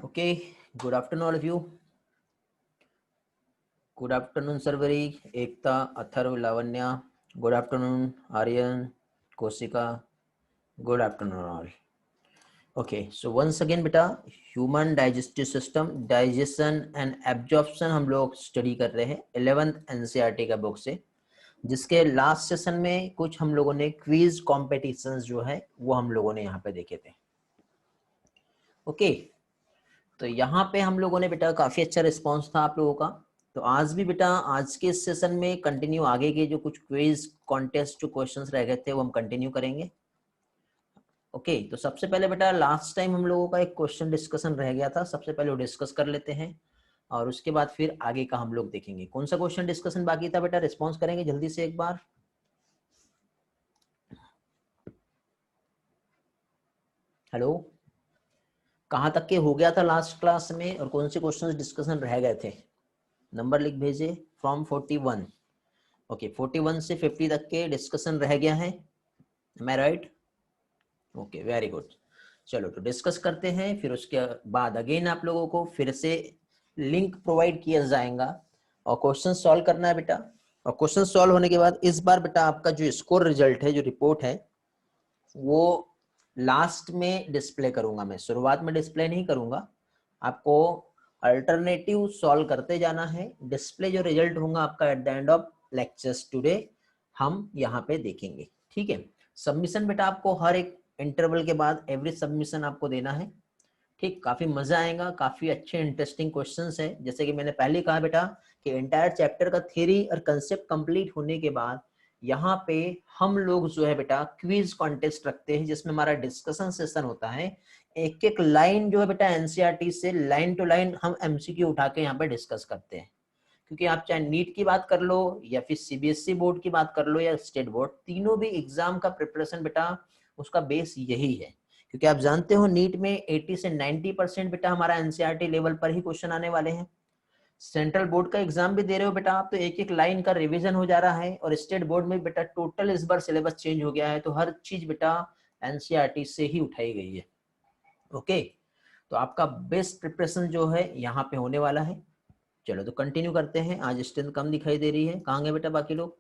Okay, good afternoon, all of you. Good afternoon, Sarvari, Ekta, Atharv, Lavanya. Good afternoon, Aryan, Kosika. Good afternoon, all. Okay, so once again, बेटा human digestive system, digestion and absorption हम लोग study कर रहे हैं 11th NCERT का book से, जिसके last session में कुछ हम लोगों ने क्विज कॉम्पिटिशंस जो है वो हम लोगों ने यहाँ पे देखे थे. ओके, तो यहाँ पे हम लोगों ने बेटा काफी अच्छा रिस्पांस था आप लोगों का. तो आज भी बेटा आज के सेशन में कंटिन्यू आगे के जो कुछ क्विज कॉन्टेस्ट जो क्वेश्चंस रह गए थे वो हम कंटिन्यू करेंगे. ओके, तो सबसे पहले बेटा लास्ट टाइम हम लोगों का एक क्वेश्चन डिस्कशन रह गया था, सबसे पहले वो डिस्कस कर लेते हैं और उसके बाद फिर आगे का हम लोग देखेंगे. कौन सा क्वेश्चन डिस्कशन बाकी था बेटा, रिस्पॉन्स करेंगे जल्दी से एक बार. हेलो, कहाँ तक के हो गया था लास्ट क्लास में और कौन से क्वेश्चन डिस्कशन रह गए थे? नंबर लिख भेजे. फ्रॉम 41. ओके, 41 से 50 तक के डिस्कशन रह गया है. एम आई राइट? Okay, very good. चलो तो डिस्कस करते हैं, फिर उसके बाद अगेन आप लोगों को फिर से लिंक प्रोवाइड किया जाएगा और क्वेश्चन सॉल्व करना है बेटा. और क्वेश्चन सॉल्व होने के बाद इस बार बेटा आपका जो स्कोर रिजल्ट है, जो रिपोर्ट है, वो लास्ट में डिस्प्ले करूंगा मैं, शुरुआत में डिस्प्ले नहीं करूंगा. आपको अल्टरनेटिव सॉल्व करते जाना है. डिस्प्ले जो रिजल्ट होगा आपका at the end of lectures today हम यहाँ पे देखेंगे. ठीक है. सबमिशन बेटा आपको हर एक इंटरवल के बाद एवरी सबमिशन आपको देना है. ठीक, काफी मजा आएगा, काफी अच्छे इंटरेस्टिंग क्वेश्चंस है. जैसे कि मैंने पहले कहा बेटा कि एंटायर चैप्टर का थ्योरी और कंसेप्ट कंप्लीट होने के बाद यहाँ पे हम लोग जो है बेटा क्विज कॉन्टेस्ट रखते हैं, जिसमें हमारा डिस्कशन सेशन होता है. एक एक लाइन जो है बेटा एनसीईआरटी से लाइन टू लाइन हम एमसीक्यू उठा के यहाँ पे डिस्कस करते हैं. क्योंकि आप चाहे नीट की बात कर लो या फिर सीबीएसई बोर्ड की बात कर लो या स्टेट बोर्ड, तीनों भी एग्जाम का प्रिपरेशन बेटा उसका बेस यही है. क्योंकि आप जानते हो नीट में 80 से 90% बेटा हमारा एनसीईआरटी लेवल पर ही क्वेश्चन आने वाले हैं. सेंट्रल बोर्ड का एग्जाम भी दे रहे हो बेटा आप, तो एक एक लाइन का रिवीजन हो जा रहा है. और स्टेट बोर्ड में बेटा टोटल इस बार सिलेबस चेंज हो गया है, तो हर चीज बेटा एनसीईआरटी से ही उठाई गई है. ओके, तो आपका बेस्ट प्रिपरेशन जो है यहाँ पे होने वाला है. चलो तो कंटिन्यू करते हैं. आज स्ट्रेंथ कम दिखाई दे रही है, कहाँ गए बेटा बाकी लोग?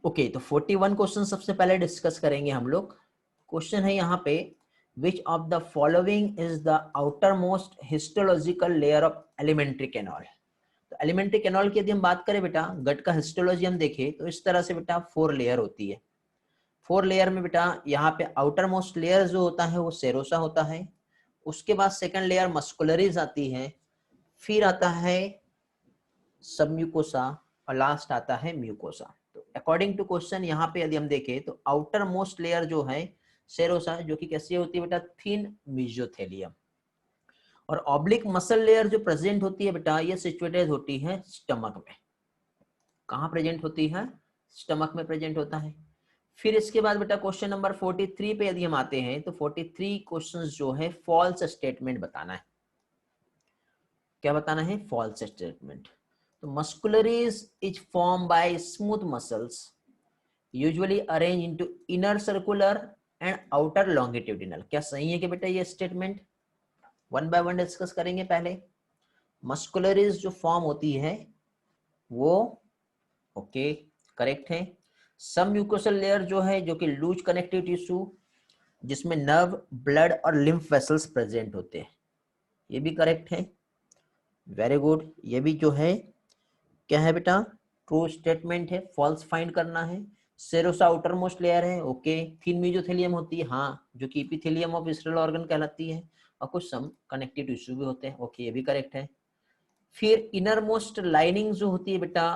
ओके, तो 41 क्वेश्चन सबसे पहले डिस्कस करेंगे हम लोग. क्वेश्चन है यहाँ पे, which of the following is the outermost histological layer of alimentary canal. तो एलिमेंट्री कैनॉल की यदि हम बात करें बेटा, गट का हिस्टोलॉजी हम देखें तो इस तरह से बेटा 4 लेयर होती है. 4 लेयर में बेटा यहाँ पे आउटर मोस्ट लेयर जो होता है वो सेरोसा होता है. उसके बाद सेकंड लेयर मस्कुलरीज आती है, फिर आता है सबम्यूकोसा और लास्ट आता है म्यूकोसा. तो अकॉर्डिंग टू क्वेश्चन यहाँ पे यदि हम देखें तो आउटर मोस्ट लेयर जो है सेरोसा, जो कि कैसी होती है बेटा, थिन मेसोथेलियम. और ऑब्लिक मसल लेयर जो प्रेजेंट होती है बेटा, ये सिचुएटेड होती है स्टमक में. कहाँ प्रेजेंट होती है? स्टमक में प्रेजेंट होता है. फिर इसके बाद बेटा क्वेश्चन नंबर 43 पे यदि हम आते हैं तो 43 क्वेश्चंस जो है फॉल्स स्टेटमेंट बताना है. क्या बताना है? False statement. तो muscularies is formed by smooth muscles usually arranged into inner circular and outer longitudinal. क्या सही है कि बेटा ये statement? One by one discuss करेंगे. पहले मस्कुलरीज जो फॉर्म होती है वो ओके करेक्ट है. सब म्यूकोसल लेयर जो है, जो कि लूज कनेक्टिव टिश्यू जिसमें नर्व, ब्लड और लिम्फ वेसल्स प्रेजेंट होते हैं, ये भी करेक्ट है. Very good. ये भी जो है क्या है बेटा? ट्रू स्टेटमेंट है. फॉल्स फाइंड करना है. सेरोसा आउटर मोस्ट लेयर है, ओके. थिन मेसोथेलियम होती है, हाँ, जो कि एपिथेलियम ऑफ विसरल ऑर्गन कहलाती है. और कुछ सम कनेक्टिव टिश्यू भी होते हैं, ओके, ये भी करेक्ट है. फिर इनर मोस्ट लाइनिंग जो होती है बेटा,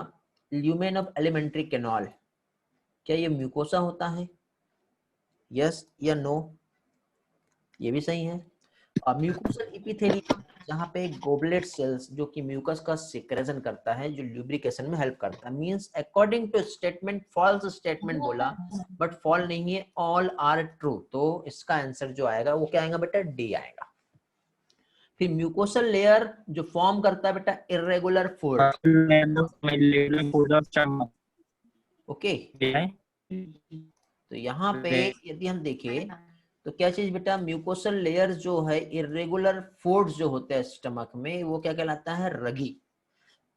ल्यूमेन ऑफ एलिमेंट्री कैनाल, क्या ये म्यूकोसा होता है? यस या नो? ये भी सही है. और म्यूकोसल एपिथेलियम, जहाँ पे गोबलेट सेल्स जो कि म्यूकस का सिक्रेशन करता है, जो ल्यूब्रिकेशन में हेल्प करता है. Means according to statement false statement बोला, बट फॉल नहीं है, ऑल आर ट्रू. तो इसका आंसर जो आएगा वो क्या आएगा बेटा? डी आएगा. फिर म्यूकोसल लेयर जो फॉर्म करता है बेटा इर्रेगुलर फोल्ड. ओके, तो यहाँ पे यदि हम देखें तो क्या चीज बेटा, म्यूकोसल लेयर जो है, इरेगुलर फोर्स जो होते हैं स्टमक में, वो क्या कहलाता है, रगी।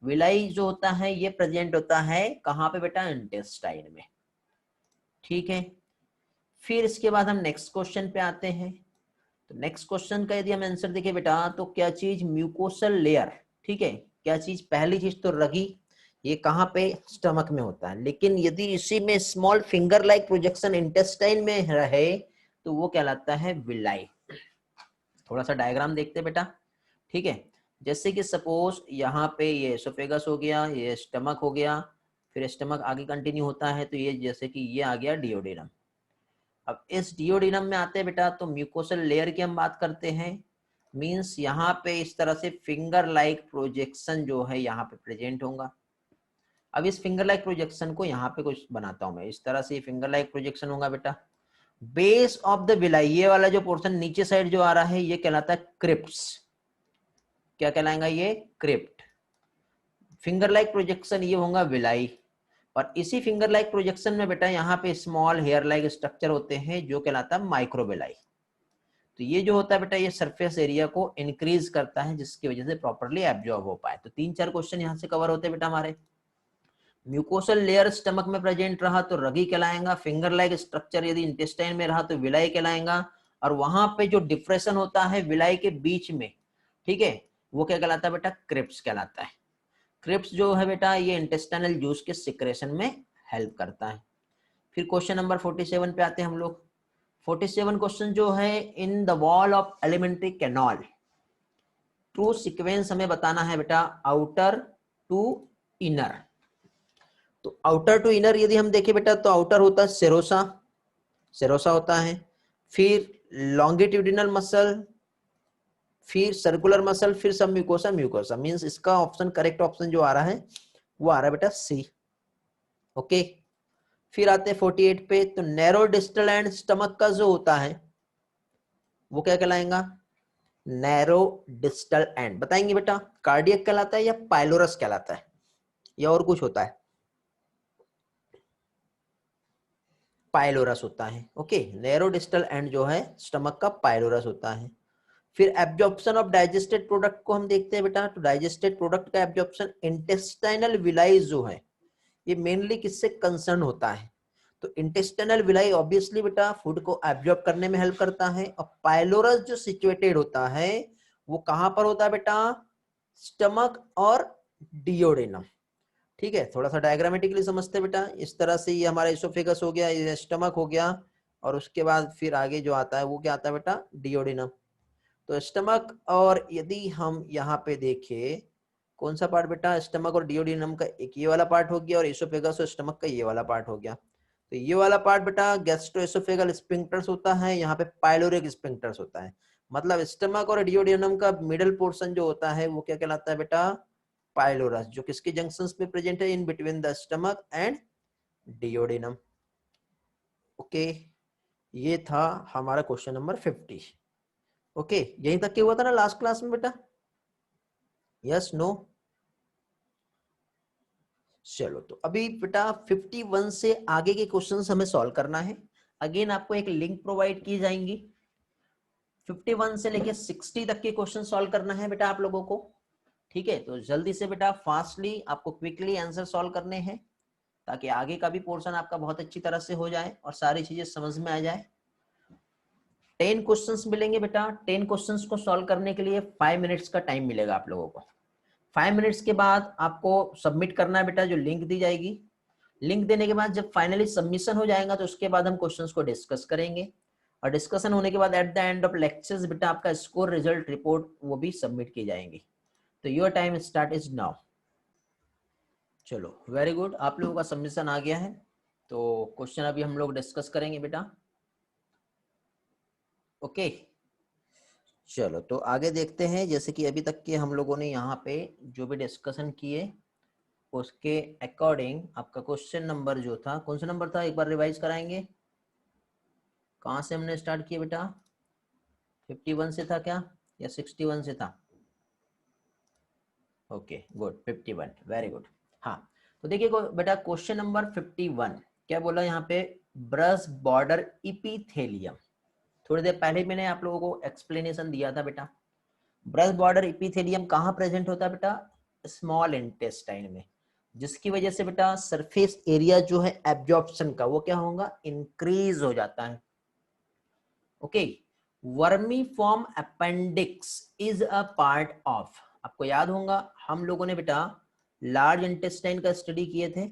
विलाई जो होता है ये प्रेजेंट होता है कहाँ पे बेटा, इंटेस्टाइन में। ठीक है, फिर इसके बाद हम नेक्स्ट क्वेश्चन पे आते हैं। तो नेक्स्ट क्वेश्चन का यदि हम आंसर देखें बेटा, तो क्या चीज म्यूकोसल लेयर, ठीक है, क्या चीज, पहली चीज तो रगी, ये कहाँ पे, स्टमक में होता है। लेकिन यदि इसी में small finger like projection intestine में रहे तो वो कहलाता है विलाई। थोड़ा सा डायग्राम देखते हैं बेटा, ठीक है। जैसे कि सपोज यहाँ पे ये एसोफेगस हो गया, ये स्टमक हो गया, फिर स्टमक आगे कंटिन्यू होता है, तो ये जैसे कि ये आ गया डिओडेनम। अब इस डिओडेनम में आते हैं बेटा, तो म्यूकोसल लेयर की हम बात करते हैं। मींस यहाँ पे इस तरह से फिंगर लाइक प्रोजेक्शन जो है यहाँ पे प्रेजेंट होगा। अब इस फिंगर लाइक प्रोजेक्शन को यहाँ पे कुछ बनाता हूं मैं, इस तरह से फिंगर लाइक प्रोजेक्शन होगा बेटा। बेस ऑफ द विलाई, ये वाला जो पोर्शन नीचे साइड जो आ रहा है ये कहलाता है क्रिप्स। क्या कहलाएगा ये, क्रिप्ट। फिंगर लाइक प्रोजेक्शन ये होगा विलाई। और इसी फिंगर लाइक प्रोजेक्शन में बेटा यहाँ पे स्मॉल हेयर लाइक स्ट्रक्चर होते हैं जो कहलाता है माइक्रोविलाई। तो ये जो होता है बेटा, ये सरफेस एरिया को इंक्रीज करता है जिसकी वजह से प्रॉपर्ली एब्जॉर्ब हो पाए। तो 3-4 क्वेश्चन यहाँ से कवर होते हैं बेटा हमारे। म्यूकोसल लेयर स्टमक में प्रेजेंट रहा तो रगी कहलाएगा, फिंगर लाइक स्ट्रक्चर यदि इंटेस्टाइन में रहा तो विलाई कहलाएगा, और वहां पे जो डिप्रेशन होता है विलाई के बीच में, ठीक है, वो क्या कहलाता है बेटा, क्रिप्स कहलाता है। क्रिप्स जो है बेटा, ये इंटेस्टाइनल जूस के सिक्रेशन में हेल्प करता है। फिर क्वेश्चन नंबर 47 पे आते हैं हम लोग। 47 क्वेश्चन जो है, in the wall of alimentary canal true sequence हमें बताना है बेटा, आउटर टू इनर। तो आउटर टू इनर यदि हम देखें बेटा, तो आउटर होता है सेरोसा, सेरोसा होता है, फिर लॉन्गिट्यूडिनल मसल, फिर सर्कुलर मसल, फिर सब म्यूकोसा, म्यूकोसा। मींस इसका ऑप्शन, करेक्ट ऑप्शन जो आ रहा है वो आ रहा है बेटा सी। ओके, फिर आते हैं 48 पे। तो नैरो डिस्टल एंड स्टमक का जो होता है वो क्या कहलाएगा, नैरो डिस्टल एंड। बताएंगे बेटा, कार्डियक कहलाता है या पाइलोरस कहलाता है या और कुछ होता है, पाइलोरस होता है। ओके, नैरो डिस्टल एंड जो है स्टमक का पाइलोरस होता है। फिर एब्जॉर्प्शन ऑफ डाइजेस्टेड प्रोडक्ट को हम देखते हैं बेटा। तो डाइजेस्टेड प्रोडक्ट का एब्जॉर्प्शन इंटेस्टाइनल विलाई जो है ये मेनली किससे कंसर्न होता है, तो इंटेस्टाइनल विलाई ऑब्वियसली बेटा फूड को एब्जॉर्ब करने में हेल्प करता है। और पाइलोरस जो सिचुएटेड होता है वो कहां पर होता है बेटा, स्टमक और डिओडेनम। ठीक है, थोड़ा सा डायग्रामेटिकली समझते हैं बेटा। इस तरह से ये हमारा इसोफेगस हो गया, ये स्टमक हो गया, और उसके बाद फिर आगे जो आता है वो क्या आता है बेटा, डिओडेनम। तो स्टमक, और यदि हम यहाँ पे देखें कौन सा पार्ट बेटा, स्टमक और डिओडिनम का एक ये वाला पार्ट हो गया, और एसोफेगस और स्टमक का ये वाला पार्ट हो गया। तो ये वाला पार्ट बेटा गैस्ट्रोएसोफेगल स्फिंक्टर्स होता है, यहाँ पे पाइलोरिक स्फिंक्टर्स होता है। मतलब स्टमक और डिओडिनम का मिडिल पोर्शन जो होता है वो क्या कहलाता है बेटा, पाइलोरस, जो किसके जंक्शंस पे प्रेजेंट है, in between the stomach and duodenum. Okay, ये था हमारा क्वेश्चन नंबर 50। ओके, यहीं तक क्या हुआ था ना लास्ट क्लास में बेटा, यस नो। चलो, तो अभी बेटा 51 से आगे के क्वेश्चंस हमें सॉल्व करना है। अगेन आपको एक लिंक प्रोवाइड की जाएंगी, 51 से लेके 60 तक के क्वेश्चन सॉल्व करना है बेटा आप लोगों को। ठीक है, तो जल्दी से बेटा फास्टली आपको क्विकली आंसर सॉल्व करने हैं, ताकि आगे का भी पोर्शन आपका बहुत अच्छी तरह से हो जाए और सारी चीजें समझ में आ जाए। 10 क्वेश्चंस मिलेंगे बेटा। 10 क्वेश्चंस को सॉल्व करने के लिए 5 मिनट्स का टाइम मिलेगा आप लोगों को। 5 मिनट्स के बाद आपको सबमिट करना है बेटा, जो लिंक दी जाएगी। लिंक देने के बाद जब फाइनली सबमिशन हो जाएगा तो उसके बाद हम क्वेश्चंस को डिस्कस करेंगे, और डिस्कशन होने के बाद at the end of lectures बेटा आपका स्कोर रिजल्ट रिपोर्ट वो भी सबमिट की जाएंगी। तो your time start is now. चलो, वेरी गुड, आप लोगों का सबमिशन आ गया है। तो क्वेश्चन अभी हम लोग डिस्कस करेंगे बेटा। ओके, चलो तो आगे देखते हैं। जैसे कि अभी तक के हम लोगों ने यहाँ पे जो भी डिस्कशन किए उसके अकॉर्डिंग आपका क्वेश्चन नंबर जो था, कौन सा नंबर था, एक बार रिवाइज कराएंगे। कहाँ से हमने स्टार्ट किया बेटा, 51 से था क्या या 61 से था? Okay good, 51, very good. हाँ, तो देखिए बेटा क्वेश्चन नंबर 51 क्या बोला यहाँ पे, ब्रश बॉर्डर इपीथेलियम। थोड़ी देर पहले मैंने आप लोगों को एक्सप्लेनेशन दिया था बेटा, ब्रेस्ट बॉर्डर इपिथेलियम कहाँ प्रेजेंट होता है बेटा, स्मॉल इंटेस्टाइन में, जिसकी वजह से बेटा सरफेस एरिया जो है एब्जॉर्प्शन का वो क्या होगा, इंक्रीज हो जाता है। Okay, vermiform appendix is a part of, आपको याद होगा हम लोगों ने बेटा लार्ज इंटेस्टाइन का स्टडी किए थे।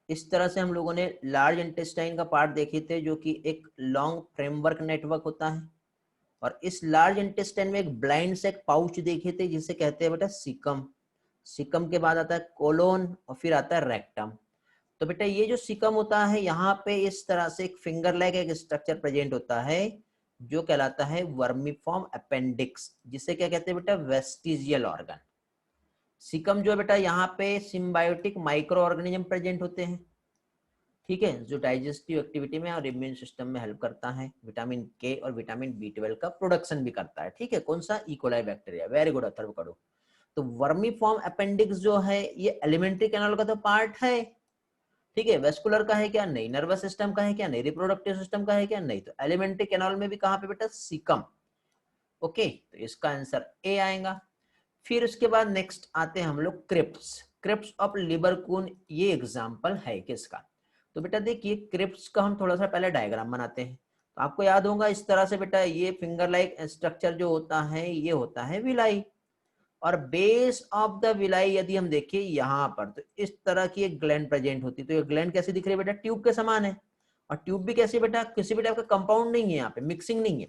इस तरह से हम लोगों ने लार्ज इंटेस्टाइन का पार्ट देखे थे जो कि एक लॉन्ग फ्रेमवर्क नेटवर्क होता है, और इस लार्ज इंटेस्टाइन में एक ब्लाइंड से एक पाउच देखे थे जिसे कहते हैं बेटा सीकम। सीकम के बाद आता है कोलोन और फिर आता है रेक्टम। तो बेटा ये जो सीकम होता है यहाँ पे इस तरह से एक फिंगर लाइक एक स्ट्रक्चर प्रेजेंट होता है जो कहलाता है वर्मीफॉर्म अपेंडिक्स, जिसे क्या कहते हैं बेटा, वेस्टिजियल ऑर्गन। सीकम जो है बेटा यहाँ पे सिम्बायोटिक माइक्रो ऑर्गेनिज्म प्रेजेंट होते हैं, ठीक है, जो डाइजेस्टिव एक्टिविटी में और इम्यून सिस्टम में हेल्प करता है, विटामिन के और विटामिन B12 का प्रोडक्शन भी करता है, ठीक है, कौन सा, E coli bacteria. Very good Atharva करो। तो वर्मीफॉर्म अपेंडिक्स जो है ये एलिमेंट्री कैनाल का तो पार्ट है, ठीक है, वेस्कुलर का है क्या, नहीं, नर्वस सिस्टम का है क्या, नहीं, रिप्रोडक्टिव सिस्टम का है क्या, नहीं, तो एलिमेंट्री कैनाल में भी कहाँ पे बेटा, सीकम। ओके, तो इसका आंसर ए आएगा। फिर उसके बाद नेक्स्ट आते हैं हम लोग क्रिप्स। क्रिप्स ऑफ लिबरकून, ये एग्जांपल है किसका, तो बेटा देखिए क्रिप्स का हम थोड़ा सा पहले डायग्राम बनाते हैं। तो आपको याद होगा इस तरह से बेटा ये फिंगर लाइक स्ट्रक्चर जो होता है ये होता है विलाई, और बेस ऑफ द विलाई यदि हम देखें यहाँ पर तो इस तरह की एक ग्लैंड प्रेजेंट होती है। तो ये ग्लैंड कैसी दिख रही है बेटा, ट्यूब के समान है, और ट्यूब भी कैसी बेटा, किसी भी टाइप का कंपाउंड नहीं है, यहाँ पे मिक्सिंग नहीं है,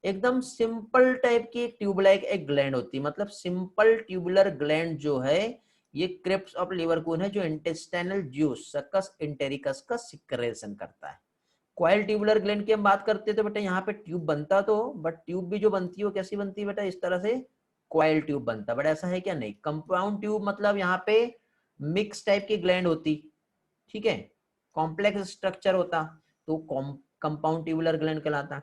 एकदम सिंपल टाइप की ट्यूब लाइक एक ग्लैंड होती है, मतलब सिंपल ट्यूबुलर ग्लैंड जो है ये क्रिप्स ऑफ लिबरकून है, जो इंटेस्टाइनल जूस सकस इंटेरिकस का सिक्रेशन करता है। कॉइल ट्यूबुलर ग्लैंड की हम बात करते हैं तो बेटा यहाँ पे ट्यूब बनता तो, बट ट्यूब भी जो बनती है वो कैसी बनती है बेटा, इस तरह से कॉइल ट्यूब बनता, बट ऐसा है क्या, नहीं, कंपाउंड ट्यूब, मतलब यहाँ पे मिक्स टाइप की ग्लैंड होती, ठीक है, कॉम्प्लेक्स स्ट्रक्चर होता तो कंपाउंड ट्यूबुलर ग्लैंड कहलाता।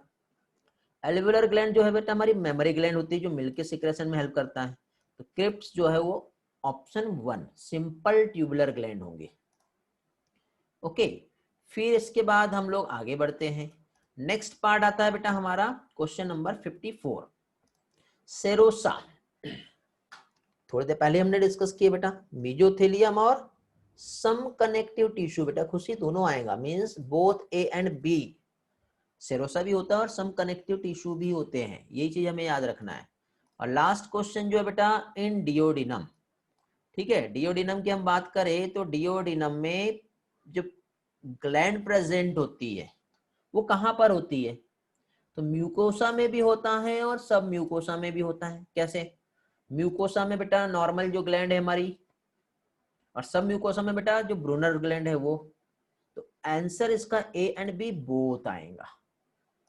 एल्वियोलर ग्लैंड जो है बेटा हमारी मेमोरी ग्लैंड होती है जो मिल्क के सिक्रेशन में हेल्प करता है। तो क्रिप्स जो है वो ऑप्शन 1 सिंपल ट्यूबुलर ग्लैंड होंगे। ओके, फिर इसके बाद हम लोग आगे बढ़ते हैं। नेक्स्ट पार्ट आता है बेटा हमारा क्वेश्चन नंबर 54, सेरोसा। थोड़ी देर पहले हमने डिस्कस किया बेटा मेसोथेलियम और सम कनेक्टिव टिश्यू, बेटा खुशी दोनों आएगा, means both A and B, serosa भी होता है और सम कनेक्टिव टिश्यू भी होते हैं, यही चीज हमें याद रखना है। और लास्ट क्वेश्चन जो है बेटा इन डियोडिनम, ठीक है, डियोडिनम की हम बात करें तो डियोडिनम में जो ग्लैंड प्रेजेंट होती है वो कहां पर होती है, तो म्यूकोसा में भी होता है और सब म्यूकोसा में भी होता है। कैसे, म्यूकोसा में बेटा नॉर्मल जो ग्लैंड है हमारी, और सब म्यूकोसा में बेटा जो ब्रूनर ग्लैंड है वो। तो आंसर इसका ए एंड बी बोथ आएगा,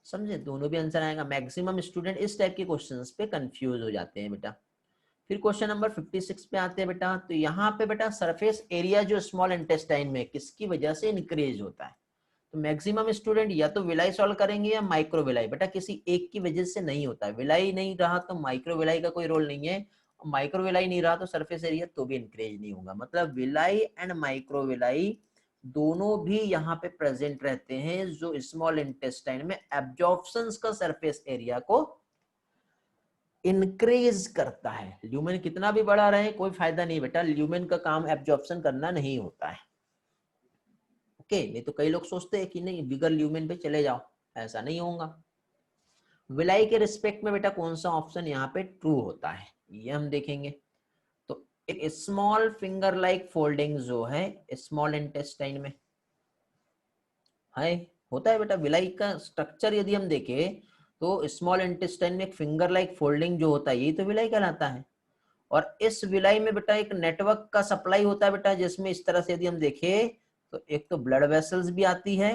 समझे, दोनों भी आंसर आएगा। मैक्सिमम स्टूडेंट इस टाइप के क्वेश्चंस पे कंफ्यूज हो जाते हैं बेटा। फिर क्वेश्चन नंबर 56 पे आते हैं बेटा, तो यहाँ पे बेटा सरफेस एरिया जो स्मॉल इंटेस्टाइन में किसकी वजह से इंक्रीज होता है, तो मैक्सिमम स्टूडेंट या तो विलाई सॉल्व करेंगे या माइक्रो विलाई, बेटा किसी एक की वजह से नहीं होता है, विलाई नहीं रहा तो माइक्रो विलाई का कोई रोल नहीं है, माइक्रो विलाई नहीं रहा तो सरफेस एरिया तो भी इंक्रीज नहीं होगा, मतलब विलाई एंड माइक्रो विलाई दोनों भी यहाँ पे प्रेजेंट रहते हैं जो स्मॉल इंटेस्टाइन में एब्जॉर्प्शंस का सरफेस एरिया को इंक्रीज करता है। ल्यूमेन कितना भी बड़ा रहे कोई फायदा नहीं बेटा, ल्यूमेन का काम एब्जॉर्प्शन करना नहीं होता है। ओके, नहीं तो कई लोग सोचते हैं कि नहीं बिगर ल्यूमेन पे चले जाओ, ऐसा नहीं होगा। विलाई के रिस्पेक्ट में बेटा कौन सा ऑप्शन यहाँ पे ट्रू होता है ये हम देखेंगे। तो एक स्मॉल फिंगर लाइक फोल्डिंग जो है स्मॉल इंटेस्टाइन में है, होता है बेटा, विलाई का स्ट्रक्चर यदि हम देखें तो स्मॉल इंटेस्टाइन में एक फिंगर लाइक फोल्डिंग जो होता है यही तो विलाई कहलाता है। और इस विलाई में बेटा एक नेटवर्क का सप्लाई होता है बेटा, जिसमें इस तरह से यदि हम देखें तो एक तो ब्लड वेसल्स भी आती है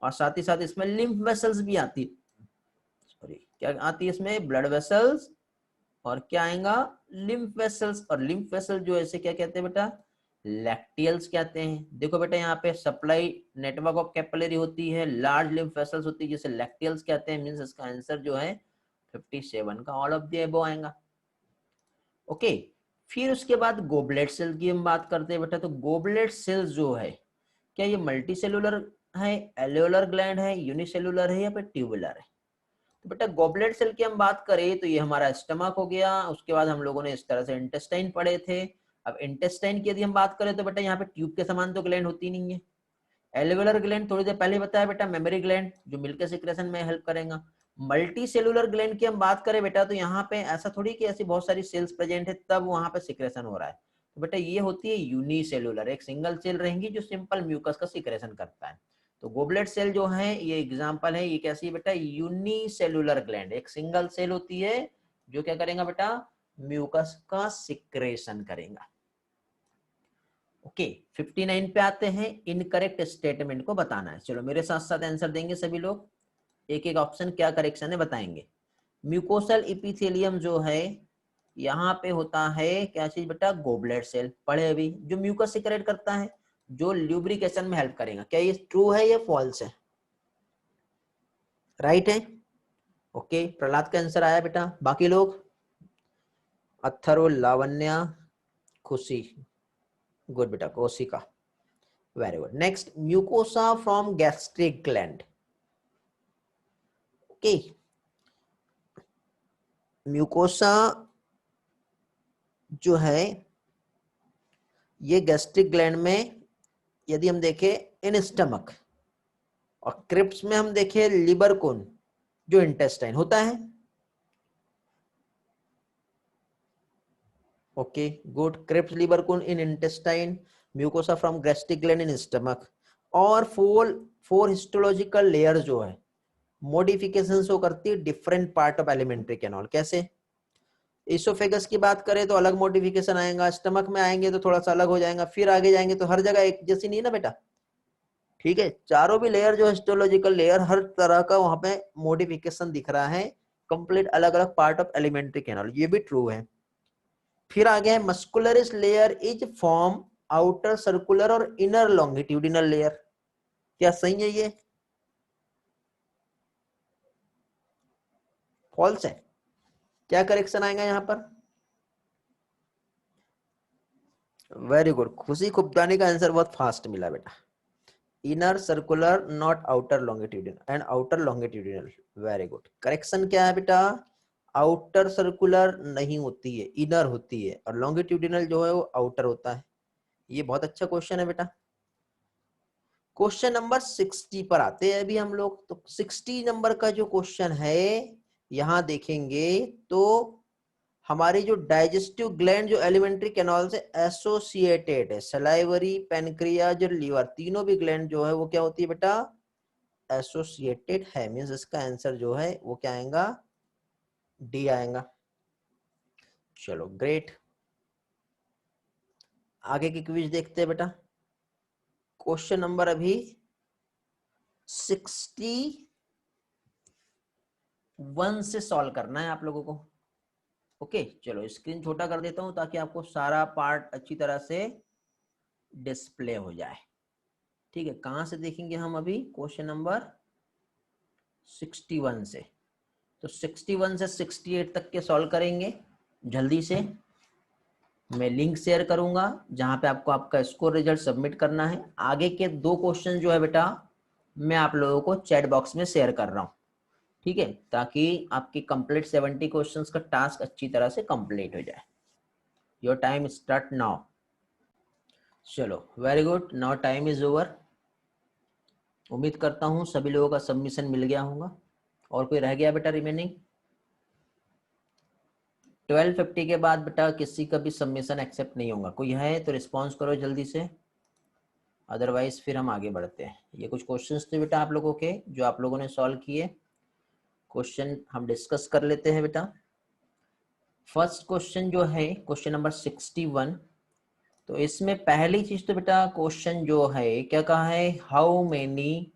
और साथ ही साथ इसमें लिम्फ वेसल्स भी आती है, सॉरी क्या आती है इसमें, ब्लड वेसल्स और क्या आएगा, लिम्फ वेसल्स। और लिम्फ वेसल जो ऐसे क्या कहते हैं बेटा, लैक्टियल्स कहते हैं। देखो बेटा यहाँ पे सप्लाई नेटवर्क ऑफ कैपिलरी होती है, लार्ज लिम्फ वेसल्स होती है जिसे लैक्टियल्स कहते हैं, मींस इसका आंसर जो है 57 का ऑल ऑफ द अबव आएगा। ओके, फिर उसके बाद गोबलेट सेल की हम बात करते हैं बेटा, तो गोबलेट सेल्स जो है क्या ये मल्टी सेलुलर है, एल्वेओलर ग्लैंड है, यूनिसेलुलर है या फिर ट्यूबुलर है, तो बेटा गॉबलेट सेल की हम बात करें तो ये हमारा स्टमक हो गया, उसके बाद हम लोगों ने इस तरह से इंटेस्टाइन पढ़े थे। अब इंटेस्टाइन की यदि हम बात करें तो बेटा यहाँ पे ट्यूब के समान तो ग्लैंड होती नहीं है। एल्वेलर ग्लैंड थोड़ी देर पहले बताया बेटा, मेमोरी ग्लैंड जो मिल्क सिक्रेशन में हेल्प करेगा। मल्टी सेलुलर ग्लैंड की हम बात करें बेटा तो यहाँ पे ऐसा थोड़ी कि ऐसी बहुत सारी सेल्स प्रेजेंट है तब वहां पे सिक्रेशन हो रहा है। तो बेटा ये होती है यूनिसेलुलर, एक सिंगल सेल रहेंगी जो सिंपल म्यूकस का सिक्रेशन करता है। तो गोबलेट सेल जो है ये एग्जांपल है, ये कैसी है बेटा, यूनिसेलुलर ग्लैंड, एक सिंगल सेल होती है जो क्या करेगा बेटा, म्यूकस का सिक्रेशन करेगा। ओके 59 पे आते हैं, इनकरेक्ट स्टेटमेंट को बताना है। चलो मेरे साथ साथ आंसर देंगे सभी लोग, एक एक ऑप्शन क्या करेक्शन है बताएंगे। म्यूकोसल इपिथेलियम जो है यहाँ पे होता है क्या चीज बेटा, गोबलेट सेल, पढ़े अभी, जो म्यूकस सिक्रेट करता है, जो ल्यूब्रिकेशन में हेल्प करेगा। क्या ये ट्रू है या फॉल्स है? राइट है। ओके प्रहलाद का आंसर आया बेटा। बाकी लोग, अथर्व, लावण्या, खुशी, गुड बेटा, कोशिका, very good. Next, mucosa from gastric gland. Okay mucosa जो है ये गैस्ट्रिक ग्लैंड में यदि हम देखें इन स्टमक, और क्रिप्स में हम देखें लिबर कोन जो इंटेस्टाइन होता है। Okay good, crypts Lieberkuhn in intestine, mucosa from gastric gland in stomach. और फोर हिस्टोलॉजिकल लेयर जो है मॉडिफिकेशन शो करती है different part of alimentary canal. कैसे? इसोफेगस की बात करें तो अलग मॉडिफिकेशन आएगा, स्टमक में आएंगे तो थोड़ा सा अलग हो जाएगा, फिर आगे जाएंगे तो हर जगह एक जैसी नहीं है ना बेटा। ठीक है, चारों भी लेयर जो हिस्टोलॉजिकल लेयर हर तरह का वहां पे मॉडिफिकेशन दिख रहा है, कंप्लीट अलग अलग पार्ट ऑफ एलिमेंट्री कैनाल, ये भी ट्रू है। फिर आगे है muscularis layer is form outer circular और इनर लॉन्गिट्यूडिनल लेयर। क्या सही है ये? फॉल्स है। क्या करेक्शन आएगा यहाँ पर? वेरी गुड, खुशी खुबदानी का आंसर बहुत फास्ट मिला बेटा। Inner circular not outer longitudinal and outer longitudinal. Very good, correction क्या है बेटा? आउटर सर्कुलर नहीं होती है, इनर होती है, और लॉन्गिट्यूडिनल जो है वो आउटर होता है। ये बहुत अच्छा क्वेश्चन है बेटा। क्वेश्चन नंबर 60 पर आते हैं अभी हम लोग। तो 60 नंबर का जो क्वेश्चन है यहां देखेंगे तो हमारी जो डाइजेस्टिव ग्लैंड जो एलिमेंट्री कैनाल से एसोसिएटेड है, सलाइवरी, पैनक्रियाज और लीवर, तीनों भी ग्लैंड जो है वो क्या होती है बेटा, एसोसिएटेड है। मींस इसका आंसर जो है वो क्या आएगा, डी आएगा। चलो ग्रेट, आगे की क्विज देखते हैं बेटा। क्वेश्चन नंबर अभी 61 से सॉल्व करना है आप लोगों को। ओके चलो स्क्रीन छोटा कर देता हूं ताकि आपको सारा पार्ट अच्छी तरह से डिस्प्ले हो जाए। ठीक है, कहां से देखेंगे हम अभी? क्वेश्चन नंबर 61 से। तो 61 से 68 तक के सॉल्व करेंगे जल्दी से। मैं लिंक शेयर करूंगा जहां पे आपको आपका स्कोर रिजल्ट सबमिट करना है। आगे के 2 क्वेश्चन जो है बेटा मैं आप लोगों को चैट बॉक्स में शेयर कर रहा हूं, ठीक है, ताकि आपकी कंप्लीट 70 क्वेश्चंस का टास्क अच्छी तरह से कंप्लीट हो जाए। Your time start now. चलो very good, now time is over. उम्मीद करता हूं सभी लोगों का सबमिशन मिल गया होगा। और कोई रह गया बेटा रिमेनिंग? 12:50 के बाद बेटा किसी का भी सबमिशन एक्सेप्ट नहीं होगा। कोई है तो रिस्पॉन्स करो जल्दी से, अदरवाइज फिर हम आगे बढ़ते हैं। ये कुछ क्वेश्चंस थे बेटा आप लोगों के जो आप लोगों ने सॉल्व किए। क्वेश्चन हम डिस्कस कर लेते हैं बेटा। फर्स्ट क्वेश्चन जो है क्वेश्चन नंबर 61, तो इसमें पहली चीज तो बेटा क्वेश्चन जो है क्या कहा है, how many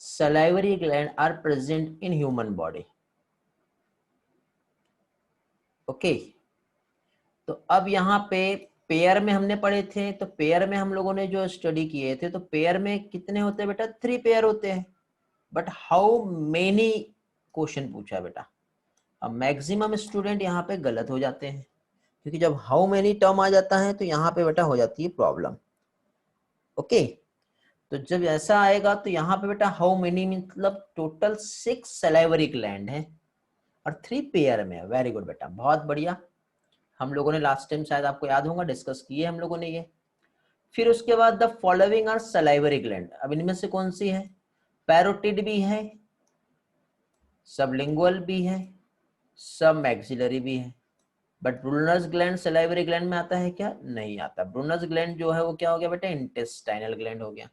salivary gland are present in human body. Okay तो अब यहाँ पे पेयर में हमने पढ़े थे, तो पेयर में हम लोगों ने जो स्टडी किए थे तो पेयर में कितने होते हैं बेटा, 3 पेयर होते हैं। बट हाउ मेनी क्वेश्चन पूछा है बेटा। अब मैक्सिमम स्टूडेंट यहाँ पे गलत हो जाते हैं, क्योंकि जब हाउ मेनी टर्म आ जाता है तो यहाँ पे बेटा हो जाती है प्रॉब्लम। ओके तो जब ऐसा आएगा तो यहाँ पे बेटा हाउ मेनी मतलब टोटल 6 सलाइवरी ग्लैंड है और 3 पेयर में है। वेरी गुड बेटा, बहुत बढ़िया। हम लोगों ने लास्ट टाइम शायद आपको याद होगा डिस्कस किए हम लोगों ने ये। फिर उसके बाद the following are salivary gland, अब इनमें से कौन सी है? पैरोटिड भी है, सबलिंगुअल भी है, सब मैक्सिलरी भी है। But Brunner's gland salivary gland में आता है क्या? नहीं आता। ब्रूनस ग्लैंड जो है वो क्या हो गया बेटा? इंटेस्टाइनल ग्लैंड हो गया।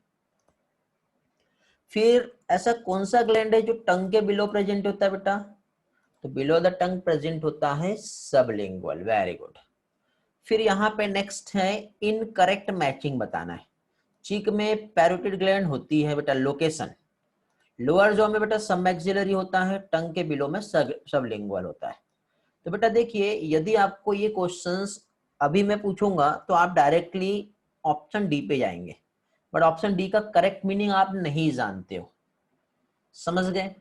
फिर ऐसा कौन सा ग्लैंड है जो टंग के बिलो प्रेजेंट होता है बेटा? तो बिलो द टंग प्रेजेंट होता है सबलिंगुअल। Very good. फिर यहाँ पे नेक्स्ट है इनकरेक्ट मैचिंग बताना है। चीक में पैरोटिड ग्लैंड होती है बेटा लोकेशन, लोअर जॉ में बेटा सब मैक्सिलरी होता है, टंग के बिलो में सबलिंगुअल होता है। तो बेटा देखिए, यदि आपको ये क्वेश्चंस अभी मैं पूछूंगा तो आप डायरेक्टली ऑप्शन डी पे जाएंगे, बट ऑप्शन डी का करेक्ट मीनिंग आप नहीं जानते हो, समझ गए?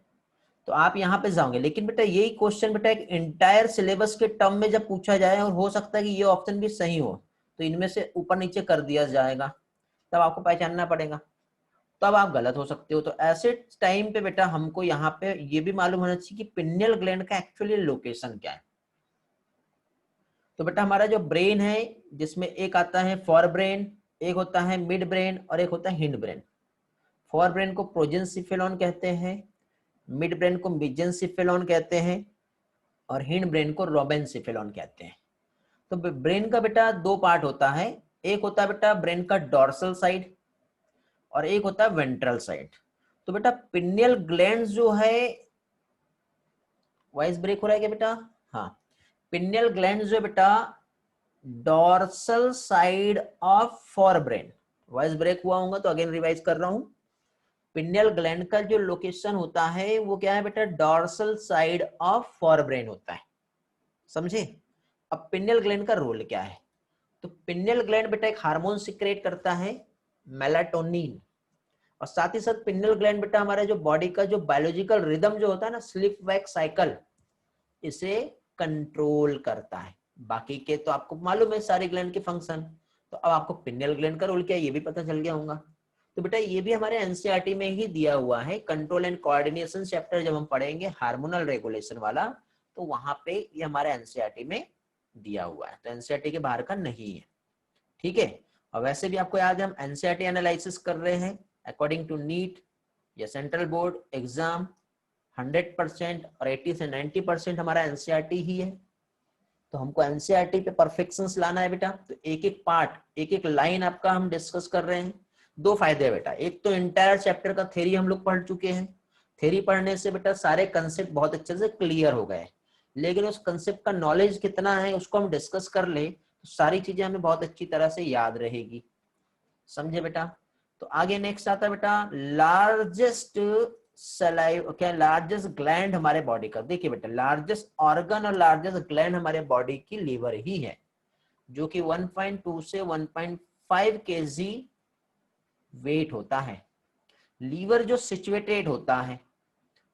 तो आप यहाँ पे जाओगे। लेकिन बेटा यही क्वेश्चन बेटा एक इंटायर सिलेबस के टर्म में जब पूछा जाए और हो सकता है कि ये ऑप्शन भी सही हो, तो इनमें से ऊपर नीचे कर दिया जाएगा, तब आपको पहचानना पड़ेगा, तब आप गलत हो सकते हो। तो ऐसे टाइम पे बेटा हमको यहाँ पे ये भी मालूम होना चाहिए कि पिनियल ग्लैंड का एक्चुअली लोकेशन क्या है। तो बेटा हमारा जो ब्रेन है, जिसमें एक आता है फॉर ब्रेन, एक होता है मिड ब्रेन और एक होता है हिंड ब्रेन। फॉर ब्रेन को प्रोजेंसिफेलॉन कहते हैं, मिड ब्रेन को मिजेंसिफेलॉन कहते हैं और हिंड ब्रेन को रोबेंसिफेलॉन कहते हैं। तो ब्रेन का बेटा दो पार्ट होता है, एक होता है बेटा ब्रेन का डॉर्सल साइड और एक होता है वेंट्रल साइड। तो बेटा पिनियल ग्लैंड जो है, वॉइस ब्रेक हो रहा है क्या बेटा? हाँ, पिनियल ग्लैंड जो बेटा dorsal side of forebrain, voice break हुआ होगा तो अगेन रिवाइज कर रहा हूं। पिनियल ग्लैंड का जो लोकेशन होता है वो क्या है बेटा? Dorsal side of for brain होता है, समझे? अब पिनियल ग्लैंड का रोल क्या है? तो पिनियल ग्लैंड बेटा एक हार्मोन सिक्रेट करता है मेलाटोनिन, और साथ ही साथ पिनियल ग्लैंड बेटा हमारे जो बॉडी का जो बायोलॉजिकल रिदम जो होता है ना, स्लीप वेक साइकिल, इसे कंट्रोल करता है। बाकी के तो आपको मालूम है सारे ग्लैंड के फंक्शन, तो अब आपको पिनियल ग्लैंड का रोल क्या है ये भी पता चल गया होगा। तो बेटा ये भी हमारे एनसीईआरटी में ही दिया हुआ है, कंट्रोल एंड कोऑर्डिनेशन चैप्टर जब हम पढ़ेंगे हार्मोनल रेगुलेशन वाला, तो वहां पे ये हमारे एनसीईआरटी में दिया हुआ है, तो एनसीईआरटी के बाहर का नहीं है, ठीक है? और वैसे भी आपको याद है हम एनसीईआरटी एनालिसिस कर रहे हैं अकॉर्डिंग टू नीट या सेंट्रल बोर्ड एग्जाम, 100% और 80 से 90% हमारा एनसीईआरटी ही है। तो हमको एनसीईआरटी पे परफेक्शंस लाना है बेटा, तो एक एक पार्ट, एक एक लाइन आपका हम डिस्कस कर रहे हैं। दो फायदे है बेटा, एक तो इंटायर चैप्टर का थ्योरी हम लोग पढ़ चुके हैं, थ्योरी पढ़ने से बेटा सारे कंसेप्ट बहुत अच्छे से क्लियर हो गए, लेकिन उस कंसेप्ट का नॉलेज कितना है उसको हम डिस्कस कर ले तो सारी चीजें हमें बहुत अच्छी तरह से याद रहेगी, समझे बेटा? तो आगे नेक्स्ट आता है बेटा लार्जेस्ट सलाइव, क्या लार्जेस्ट ग्लैंड हमारे बॉडी का। देखिए बेटा लार्जेस्ट ऑर्गन और लार्जेस्ट ग्लैंड हमारे बॉडी की लीवर ही है, जो कि 1.2 से 1.5 केजी वेट होता है, लीवर जो सिचुएटेड होता है।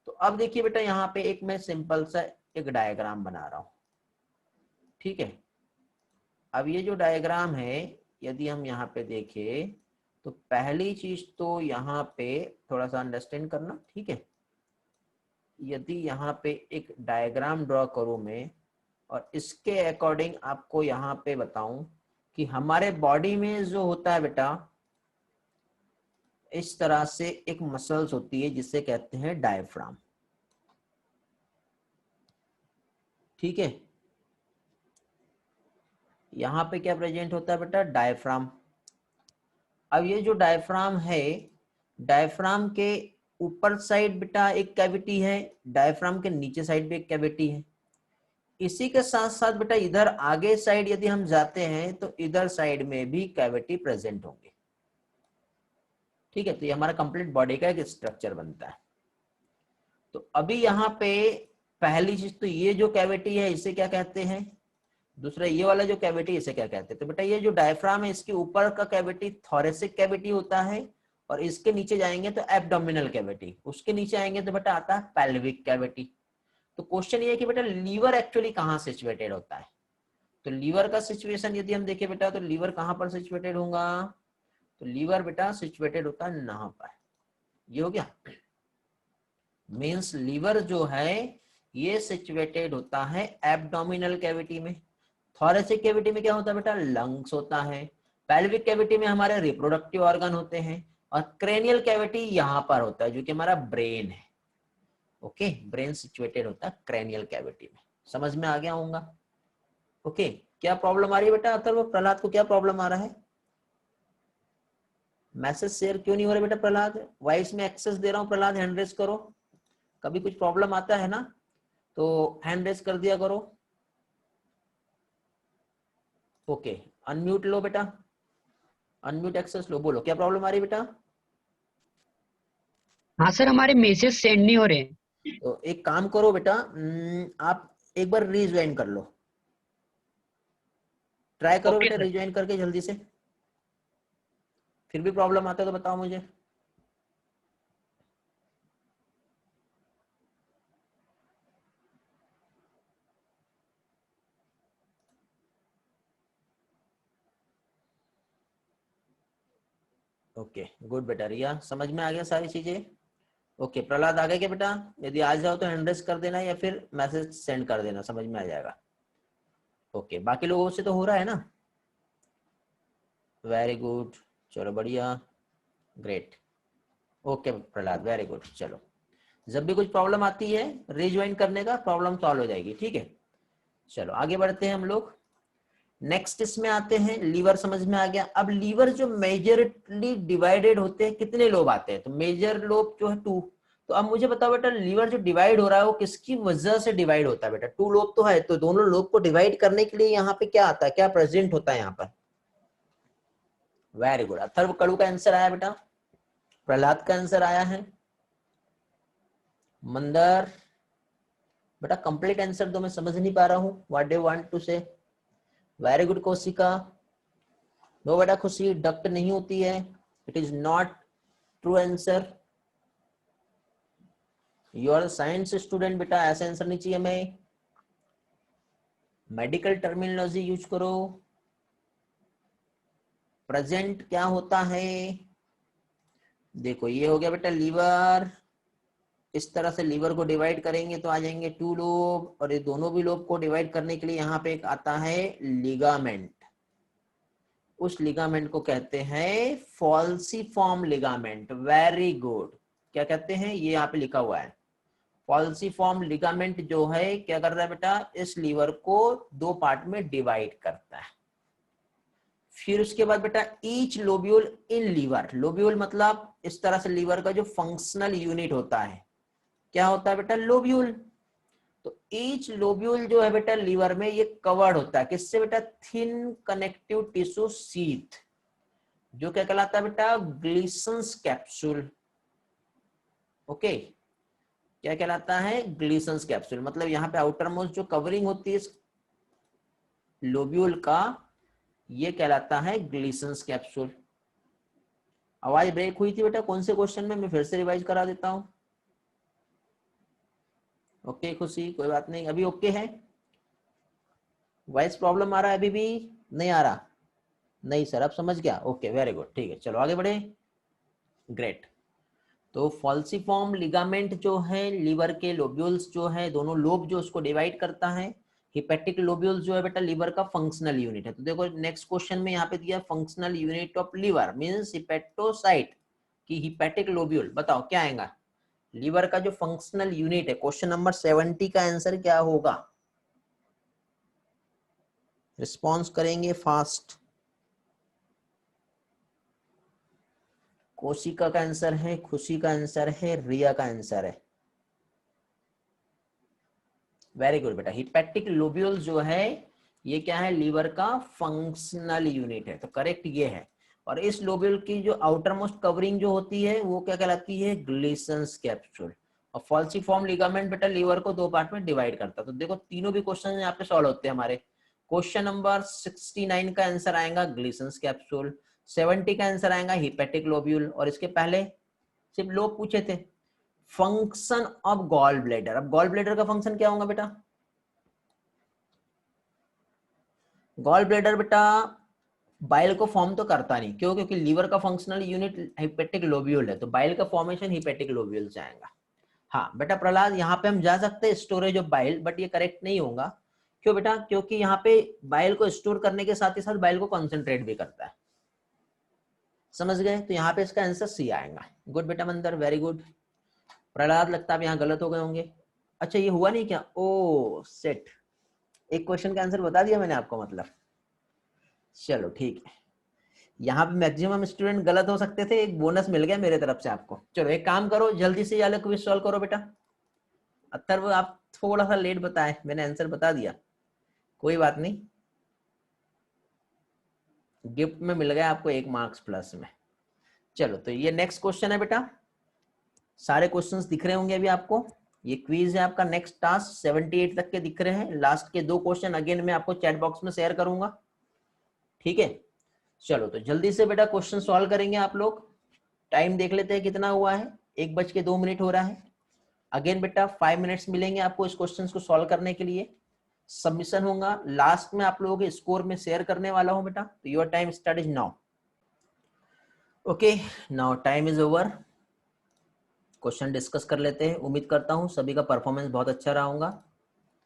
तो अब देखिए बेटा यहाँ पे एक मैं सिंपल सा एक डायग्राम बना रहा हूं, ठीक है? अब ये जो डायग्राम है यदि हम यहाँ पे देखें तो पहली चीज तो यहाँ पे थोड़ा सा अंडरस्टैंड करना, ठीक है? यदि यहाँ पे एक डायग्राम ड्रॉ करूं मैं और इसके अकॉर्डिंग आपको यहाँ पे बताऊं कि हमारे बॉडी में जो होता है बेटा, इस तरह से एक मसल्स होती है जिसे कहते हैं डायफ्राम, ठीक है? यहाँ पे क्या प्रेजेंट होता है बेटा? डायफ्राम। अब ये जो डायफ्राम है, डायफ्राम के ऊपर साइड बेटा एक कैविटी है, डायफ्राम के नीचे साइड भी एक कैविटी है। इसी के साथ साथ बेटा इधर आगे साइड यदि हम जाते हैं तो इधर साइड में भी कैविटी प्रेजेंट होंगे, ठीक है? तो ये हमारा कंप्लीट बॉडी का एक स्ट्रक्चर बनता है। तो अभी यहाँ पे पहली चीज तो ये जो कैविटी है इसे क्या कहते हैं, दूसरा ये वाला जो कैविटी इसे क्या कहते हैं? तो बेटा ये जो डायफ्राम है इसके ऊपर का कैविटी थोरेसिक कैविटी होता है, और इसके नीचे जाएंगे तो एब्डोमिनल कैविटी, उसके नीचे आएंगे तो बेटा आता है पेल्विक कैविटी। तो क्वेश्चन ये है कि बेटा लीवर एक्चुअली कहाँ सिचुएटेड होता है? तो लीवर का सिचुएशन यदि हम देखें बेटा तो लीवर कहाँ पर सिचुएटेड होगा? तो लीवर बेटा सिचुएटेड होता है यहाँ पर, ये हो गया। मीन्स लीवर जो है ये सिचुएटेड होता है एब्डोमिनल कैविटी में। थोरेसिक कैविटी में क्या होता है बेटा, लंग्स होता है। पेल्विक कैविटी में हमारे रिप्रोडक्टिव ऑर्गन होते हैं, और क्रेनियल कैविटी यहाँ पर होता है जो कि हमारा ब्रेन है। ओके, ब्रेन सिचुएटेड होता है क्रेनियल कैविटी में। समझ में आ गया होगा। ओके, क्या प्रॉब्लम आ रही है बेटा अथर्व, प्रहलाद को क्या प्रॉब्लम आ रहा है? मैसेज शेयर क्यों नहीं हो रहा बेटा प्रहलाद? वॉइस में एक्सेस दे रहा हूं प्रहलाद, हैंड रेस करो। कभी कुछ प्रॉब्लम आता है ना तो हैंड रेस कर दिया करो। ओके, अनम्यूट लो बेटा, अनम्यूट एक्सेस लो, बोलो क्या प्रॉब्लम आ रही है बेटा? हाँ सर, हमारे मैसेज सेंड नहीं हो रहे। तो एक काम करो बेटा, आप एक बार रीज्वाइन कर लो, ट्राई करो ओके बेटा सर। रीज्वाइन करके जल्दी से। फिर भी प्रॉब्लम आता है तो बताओ मुझे। ओके गुड बेटा, रिया समझ में आ गया सारी चीजें? ओके प्रहलाद आ गए क्या बेटा? यदि आ जाओ तो हैंड रेस कर देना या फिर मैसेज सेंड कर देना, समझ में आ जाएगा। ओके, बाकी लोगों से तो हो रहा है ना? वेरी गुड, चलो बढ़िया, great. Okay Prahlad very good. चलो, जब भी कुछ प्रॉब्लम आती है रीज्वाइन करने का, प्रॉब्लम सॉल्व हो जाएगी, ठीक है। चलो आगे बढ़ते हैं हम लोग। नेक्स्ट इसमें आते हैं, लीवर समझ में आ गया। अब लीवर जो मेजरली डिवाइडेड होते हैं, कितने लोब आते हैं? तो मेजर लोब जो है 2। तो अब मुझे बताओ बेटा, लीवर जो डिवाइड हो रहा है वो किसकी वजह से डिवाइड होता है बेटा? 2 लोब तो है, तो दोनों लोब को डिवाइड करने के लिए यहाँ पे क्या आता है, क्या प्रेजेंट होता है यहाँ पर? वेरी गुड, अथर्व कड़ू का आंसर आया बेटा, प्रहलाद का आंसर आया है, मंदर बेटा कंप्लीट आंसर दो, मैं समझ नहीं पा रहा हूँ, what do you want to say. Very good कोशिका, नो बेटा खुशी, डक्ट नहीं होती है, it is not true answer. You are science student बेटा, ऐसा आंसर नहीं चाहिए हमें, मेडिकल टर्मिनोलॉजी यूज करो। प्रेजेंट क्या होता है? देखो ये हो गया बेटा लीवर, इस तरह से लीवर को डिवाइड करेंगे तो आ जाएंगे 2 लोब, और ये दोनों भी लोब को डिवाइड करने के लिए यहाँ पे एक आता है लिगामेंट। उस लिगामेंट को कहते हैं फॉल्सीफॉर्म लिगामेंट। वेरी गुड, क्या कहते हैं, ये यहाँ पे लिखा हुआ है, फॉल्सीफॉर्म लिगामेंट जो है क्या कर रहा है बेटा, इस लीवर को 2 पार्ट में डिवाइड करता है। फिर उसके बाद बेटा each lobule in liver, lobule मतलब इस तरह से लीवर का जो फंक्शनल यूनिट होता है, क्या होता है बेटा, लोब्यूल। तो ईच लोब्यूल जो है बेटा लीवर में ये कवर्ड होता है किससे बेटा, थिन कनेक्टिव टिश्यू सीथ, जो क्या कहलाता है बेटा, ग्लिसन्स कैप्सूल। ओके, क्या कहलाता है, ग्लिसन्स कैप्सूल। मतलब यहाँ पे आउटर मोस्ट जो कवरिंग होती है इस लोब्यूल का, ये कहलाता है ग्लिसन्स कैप्सूल। आवाज ब्रेक हुई थी बेटा कौन से क्वेश्चन में, मैं फिर से रिवाइज करा देता हूं। ओके खुशी, कोई बात नहीं, अभी ओके है? वॉइस प्रॉब्लम आ रहा है अभी भी? नहीं आ रहा? नहीं सर, अब समझ गया, ओके वेरी गुड, ठीक है चलो आगे बढ़े, ग्रेट। तो फॉल्सीफॉर्म लिगामेंट जो है लीवर के लोब्यूल्स जो है, दोनों लोब जो उसको डिवाइड करता है। हिपेटिक लोब्यूल्स जो है बेटा लीवर का फंक्शनल यूनिट है। तो देखो नेक्स्ट क्वेश्चन में यहाँ पे दिया functional unit of liver means hepatocyte की हिपेटिक लोब्यूल, बताओ क्या आएगा लीवर का जो फंक्शनल यूनिट है। क्वेश्चन नंबर 70 का आंसर क्या होगा? रिस्पॉन्स करेंगे फास्ट। कोशिका का आंसर है, खुशी का आंसर है, रिया का आंसर है। वेरी गुड बेटा, हिपेटिक लोब्यूल जो है ये क्या है, लीवर का फंक्शनल यूनिट है, तो करेक्ट ये है। और इस लोब्यूल की जो आउटर मोस्ट कवरिंग जो होती है वो क्या कहलाती है, ग्लिसन्स कैप्सूल। और फॉल्सीफॉर्म लिगामेंट बेटा लीवर को 2 पार्ट में डिवाइड करता है। तो देखो तीनों भी क्वेश्चन यहाँ पे सॉल्व होते हैं हमारे। क्वेश्चन नंबर 69 का आंसर आएगा ग्लिसन्स कैप्सूल, 70 का आंसर आएगा हिपेटिक लोब्यूल, और इसके पहले सिर्फ लोग पूछे थे फंक्शन ऑफ गॉल ब्लैडर। अब गॉल ब्लैडर का फंक्शन क्या होगा बेटा? गॉल ब्लैडर बेटा बाइल को फॉर्म तो करता नहीं, क्यों? क्योंकि लीवर का फंक्शनल यूनिट हिपेटिक लोब्यूल है, तो बाइल का फॉर्मेशन हिपेटिक लोब्यूल से आएगा। हाँ बेटा प्रहलाद, यहाँ पे हम जा सकते हैं स्टोरेज ऑफ बाइल, बट ये करेक्ट नहीं होगा। क्यों बेटा? क्योंकि यहाँ पे बाइल को स्टोर करने के साथ ही साथ बाइल को कॉन्सेंट्रेट भी करता है। समझ गए? तो यहाँ पे इसका आंसर सी आएगा। गुड बेटा मंदर, वेरी गुड। प्रहलाद लगता है यहाँ गलत हो गए होंगे। अच्छा ये हुआ नहीं क्या? ओ सेट, एक क्वेश्चन का आंसर बता दिया मैंने आपको, मतलब चलो ठीक है। यहाँ पे मैक्सिमम स्टूडेंट गलत हो सकते थे, एक बोनस मिल गया मेरे तरफ से आपको। चलो एक काम करो, जल्दी से वाले क्विज सॉल्व करो बेटा। अत्तर आप थोड़ा सा लेट बताए, मैंने आंसर बता दिया, कोई बात नहीं, गिफ्ट में मिल गया आपको 1 मार्क्स प्लस में। चलो तो ये नेक्स्ट क्वेश्चन है बेटा, सारे क्वेश्चंस दिख रहे होंगे अभी आपको। ये क्विज है आपका, नेक्स्ट टास्क 78 तक के दिख रहे हैं। लास्ट के 2 क्वेश्चन अगेन मैं आपको चैट बॉक्स में शेयर करूंगा, ठीक है? चलो तो जल्दी से बेटा क्वेश्चन सॉल्व करेंगे आप लोग। टाइम देख लेते हैं कितना हुआ है, 1:02 हो रहा है। अगेन बेटा 5 मिनट्स मिलेंगे आपको इस क्वेश्चन को सॉल्व करने के लिए। सबमिशन होगा लास्ट में, आप लोगों के स्कोर में शेयर करने वाला हूं बेटा। तो your time start is now. Okay, now time is over. Question discuss कर लेते हैं। उम्मीद करता हूं सभी का परफॉर्मेंस बहुत अच्छा रहा होगा।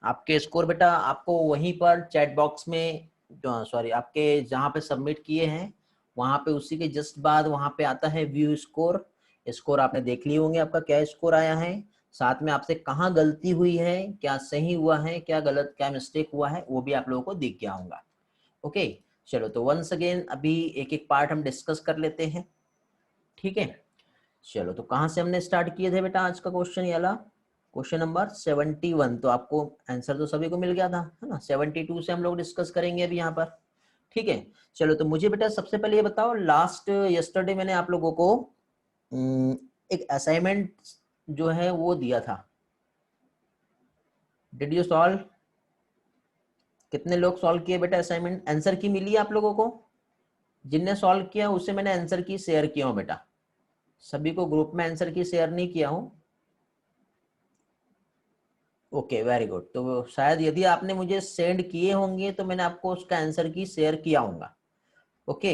आपके स्कोर बेटा आपको वहीं पर चैट बॉक्स में, सॉरी आपके जहां पे सबमिट किए हैं वहां पे उसी के जस्ट बाद वहां पे आता है व्यू स्कोर। स्कोर आपने देख लिए होंगे, आपका क्या स्कोर आया है, साथ में आपसे कहाँ गलती हुई है, क्या सही हुआ है, क्या गलत, क्या मिस्टेक हुआ है, वो भी आप लोगों को दिख गया होगा। ओके चलो तो वंस अगेन अभी एक एक पार्ट हम डिस्कस कर लेते हैं, ठीक है? चलो तो कहाँ से हमने स्टार्ट किए थे बेटा आज का क्वेश्चन? ये वाला क्वेश्चन नंबर 71। तो आपको आंसर तो सभी को मिल गया था, है ना? 72 से हम लोग डिस्कस करेंगे अभी यहाँ पर, ठीक है? चलो तो मुझे बेटा सबसे पहले ये बताओ, लास्ट यस्टरडे मैंने आप लोगों को एक असाइनमेंट जो है वो दिया था, डिड यू सॉल्व? कितने लोग सॉल्व किए बेटा असाइनमेंट? आंसर की मिली आप लोगों को? जिनने सॉल्व किया उससे मैंने आंसर की शेयर किया हूँ बेटा, सभी को ग्रुप में आंसर की शेयर नहीं किया हूँ। Okay very good. तो शायद यदि आपने मुझे सेंड किए होंगे तो मैंने आपको उसका आंसर की शेयर किया होगा। ओके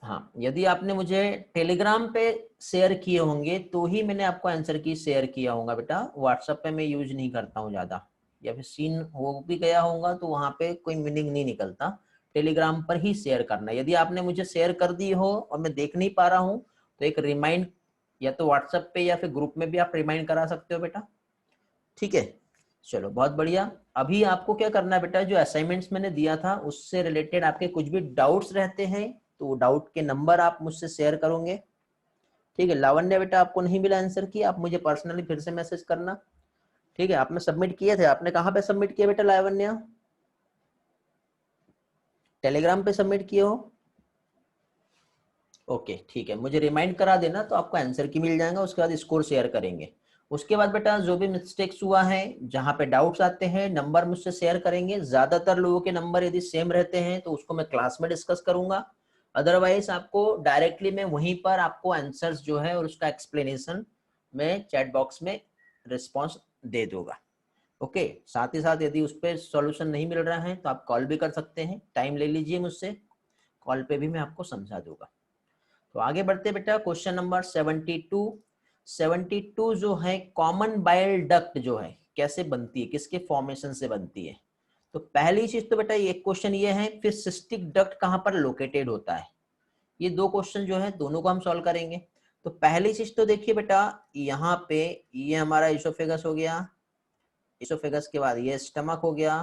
हाँ, यदि आपने मुझे टेलीग्राम पे शेयर किए होंगे तो ही मैंने आपको आंसर की शेयर किया होगा बेटा। व्हाट्सएप पे मैं यूज नहीं करता हूँ ज़्यादा, या फिर सीन हो भी गया होगा तो वहाँ पे कोई मीनिंग नहीं निकलता। टेलीग्राम पर ही शेयर करना। यदि आपने मुझे शेयर कर दी हो और मैं देख नहीं पा रहा हूँ तो एक रिमाइंड, या तो व्हाट्सएप पे या फिर ग्रुप में भी आप रिमाइंड करा सकते हो बेटा, ठीक है? चलो बहुत बढ़िया। अभी आपको क्या करना है बेटा, जो असाइनमेंट्स मैंने दिया था उससे रिलेटेड आपके कुछ भी डाउट्स रहते हैं तो डाउट के नंबर आप मुझसे शेयर करोगे, ठीक है? लावण्य बेटा आपको नहीं मिला आंसर की, आप मुझे पर्सनली फिर से मैसेज करना, ठीक है? आपने सबमिट किए थे, आपने कहाँ पे सबमिट किया बेटा लावण्य? टेलीग्राम पे सबमिट किए हो? ओके ठीक है, मुझे रिमाइंड करा देना तो आपको आंसर की मिल जाएगा, उसके बाद स्कोर शेयर करेंगे। उसके बाद बेटा जो भी मिस्टेक्स हुआ है, जहां पे डाउट्स आते हैं, नंबर मुझसे शेयर करेंगे। ज्यादातर लोगों के नंबर यदि सेम रहते हैं तो उसको मैं क्लास में डिस्कस करूंगा, अदरवाइज आपको डायरेक्टली मैं वहीं पर आपको आंसर्स जो है और उसका एक्सप्लेनेशन मैं चैट बॉक्स में रिस्पॉन्स दे दूंगा। ओके साथ ही साथ यदि उस पर सॉल्यूशन नहीं मिल रहा है तो आप कॉल भी कर सकते हैं, टाइम ले लीजिए मुझसे, कॉल पे भी मैं आपको समझा दूंगा। तो आगे बढ़ते बेटा, क्वेश्चन नंबर 72 जो है, कॉमन बाइल डक्ट जो है कैसे बनती है, किसके फॉर्मेशन से बनती है? तो पहली चीज तो बेटा ये क्वेश्चन ये है, फिर सिस्टिक डक्ट कहां पर लोकेटेड होता है? ये 2 क्वेश्चन जो है दोनों को हम सॉल्व करेंगे। तो पहली चीज तो देखिए बेटा, यहाँ पे ये हमारा इसोफेगस हो गया, इसोफेगस के बाद ये स्टमक हो गया,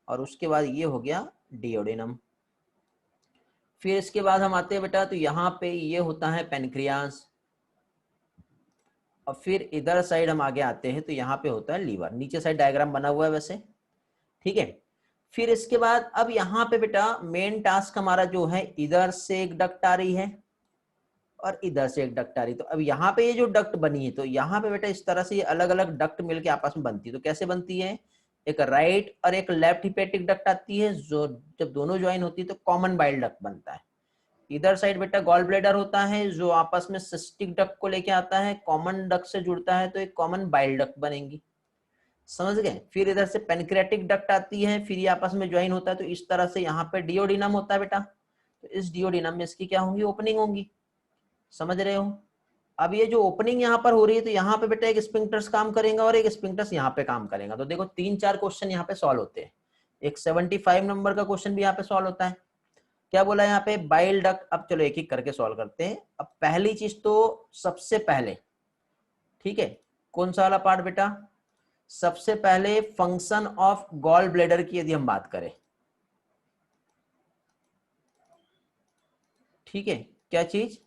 और उसके बाद ये हो गया डिओडेनम। फिर इसके बाद हम आते हैं बेटा, तो यहाँ पे ये होता है पेनक्रियाज, और फिर इधर साइड हम आगे आते हैं तो यहाँ पे होता है लीवर। नीचे साइड डायग्राम बना हुआ है वैसे, ठीक है? फिर इसके बाद अब यहाँ पे बेटा मेन टास्क हमारा जो है, इधर से एक डक्ट आ रही है और इधर से एक डक्ट आ रही है। तो अब यहाँ पे ये जो डक्ट बनी है, तो यहाँ पे बेटा इस तरह से ये अलग अलग डक्ट मिलके आपस में बनती है। तो कैसे बनती है? एक राइट और एक लेफ्ट हिपेटिक डक्ट आती है, जो जब दोनों ज्वाइन होती है तो कॉमन बाइल डक्ट बनता है। इधर साइड बेटा गॉल ब्लैडर होता है जो आपस में सिस्टिक डक्ट को लेके आता है, कॉमन डक्ट से जुड़ता है तो एक कॉमन बाइल डक्ट बनेंगी। समझ गए। फिर इधर से पेनक्रियाटिक डक्ट आती है, फिर ये आपस में ज्वाइन होता है, तो इस तरह से यहाँ पे डिओडिनम होता है बेटा, तो इस डिओडिनम में इसकी क्या होंगी, ओपनिंग होंगी। समझ रहे हो। अब ये जो ओपनिंग यहाँ पर हो रही है, तो यहाँ पे बेटा एक स्पिंक्टर्स काम करेगा और एक स्पिंक्टर्स यहाँ पे काम करेगा। तो देखो 3-4 क्वेश्चन यहाँ पे सॉल्व होते हैं। एक 75 नंबर का क्वेश्चन भी यहाँ पे सॉल्व होता है। क्या बोला यहाँ पे, बाइल डक्ट। अब चलो एक एक करके सॉल्व करते हैं। अब पहली चीज तो सबसे पहले, ठीक है, कौन सा वाला पार्ट बेटा, सबसे पहले फंक्शन ऑफ गॉल ब्लैडर की यदि हम बात करें, ठीक है, क्या चीज,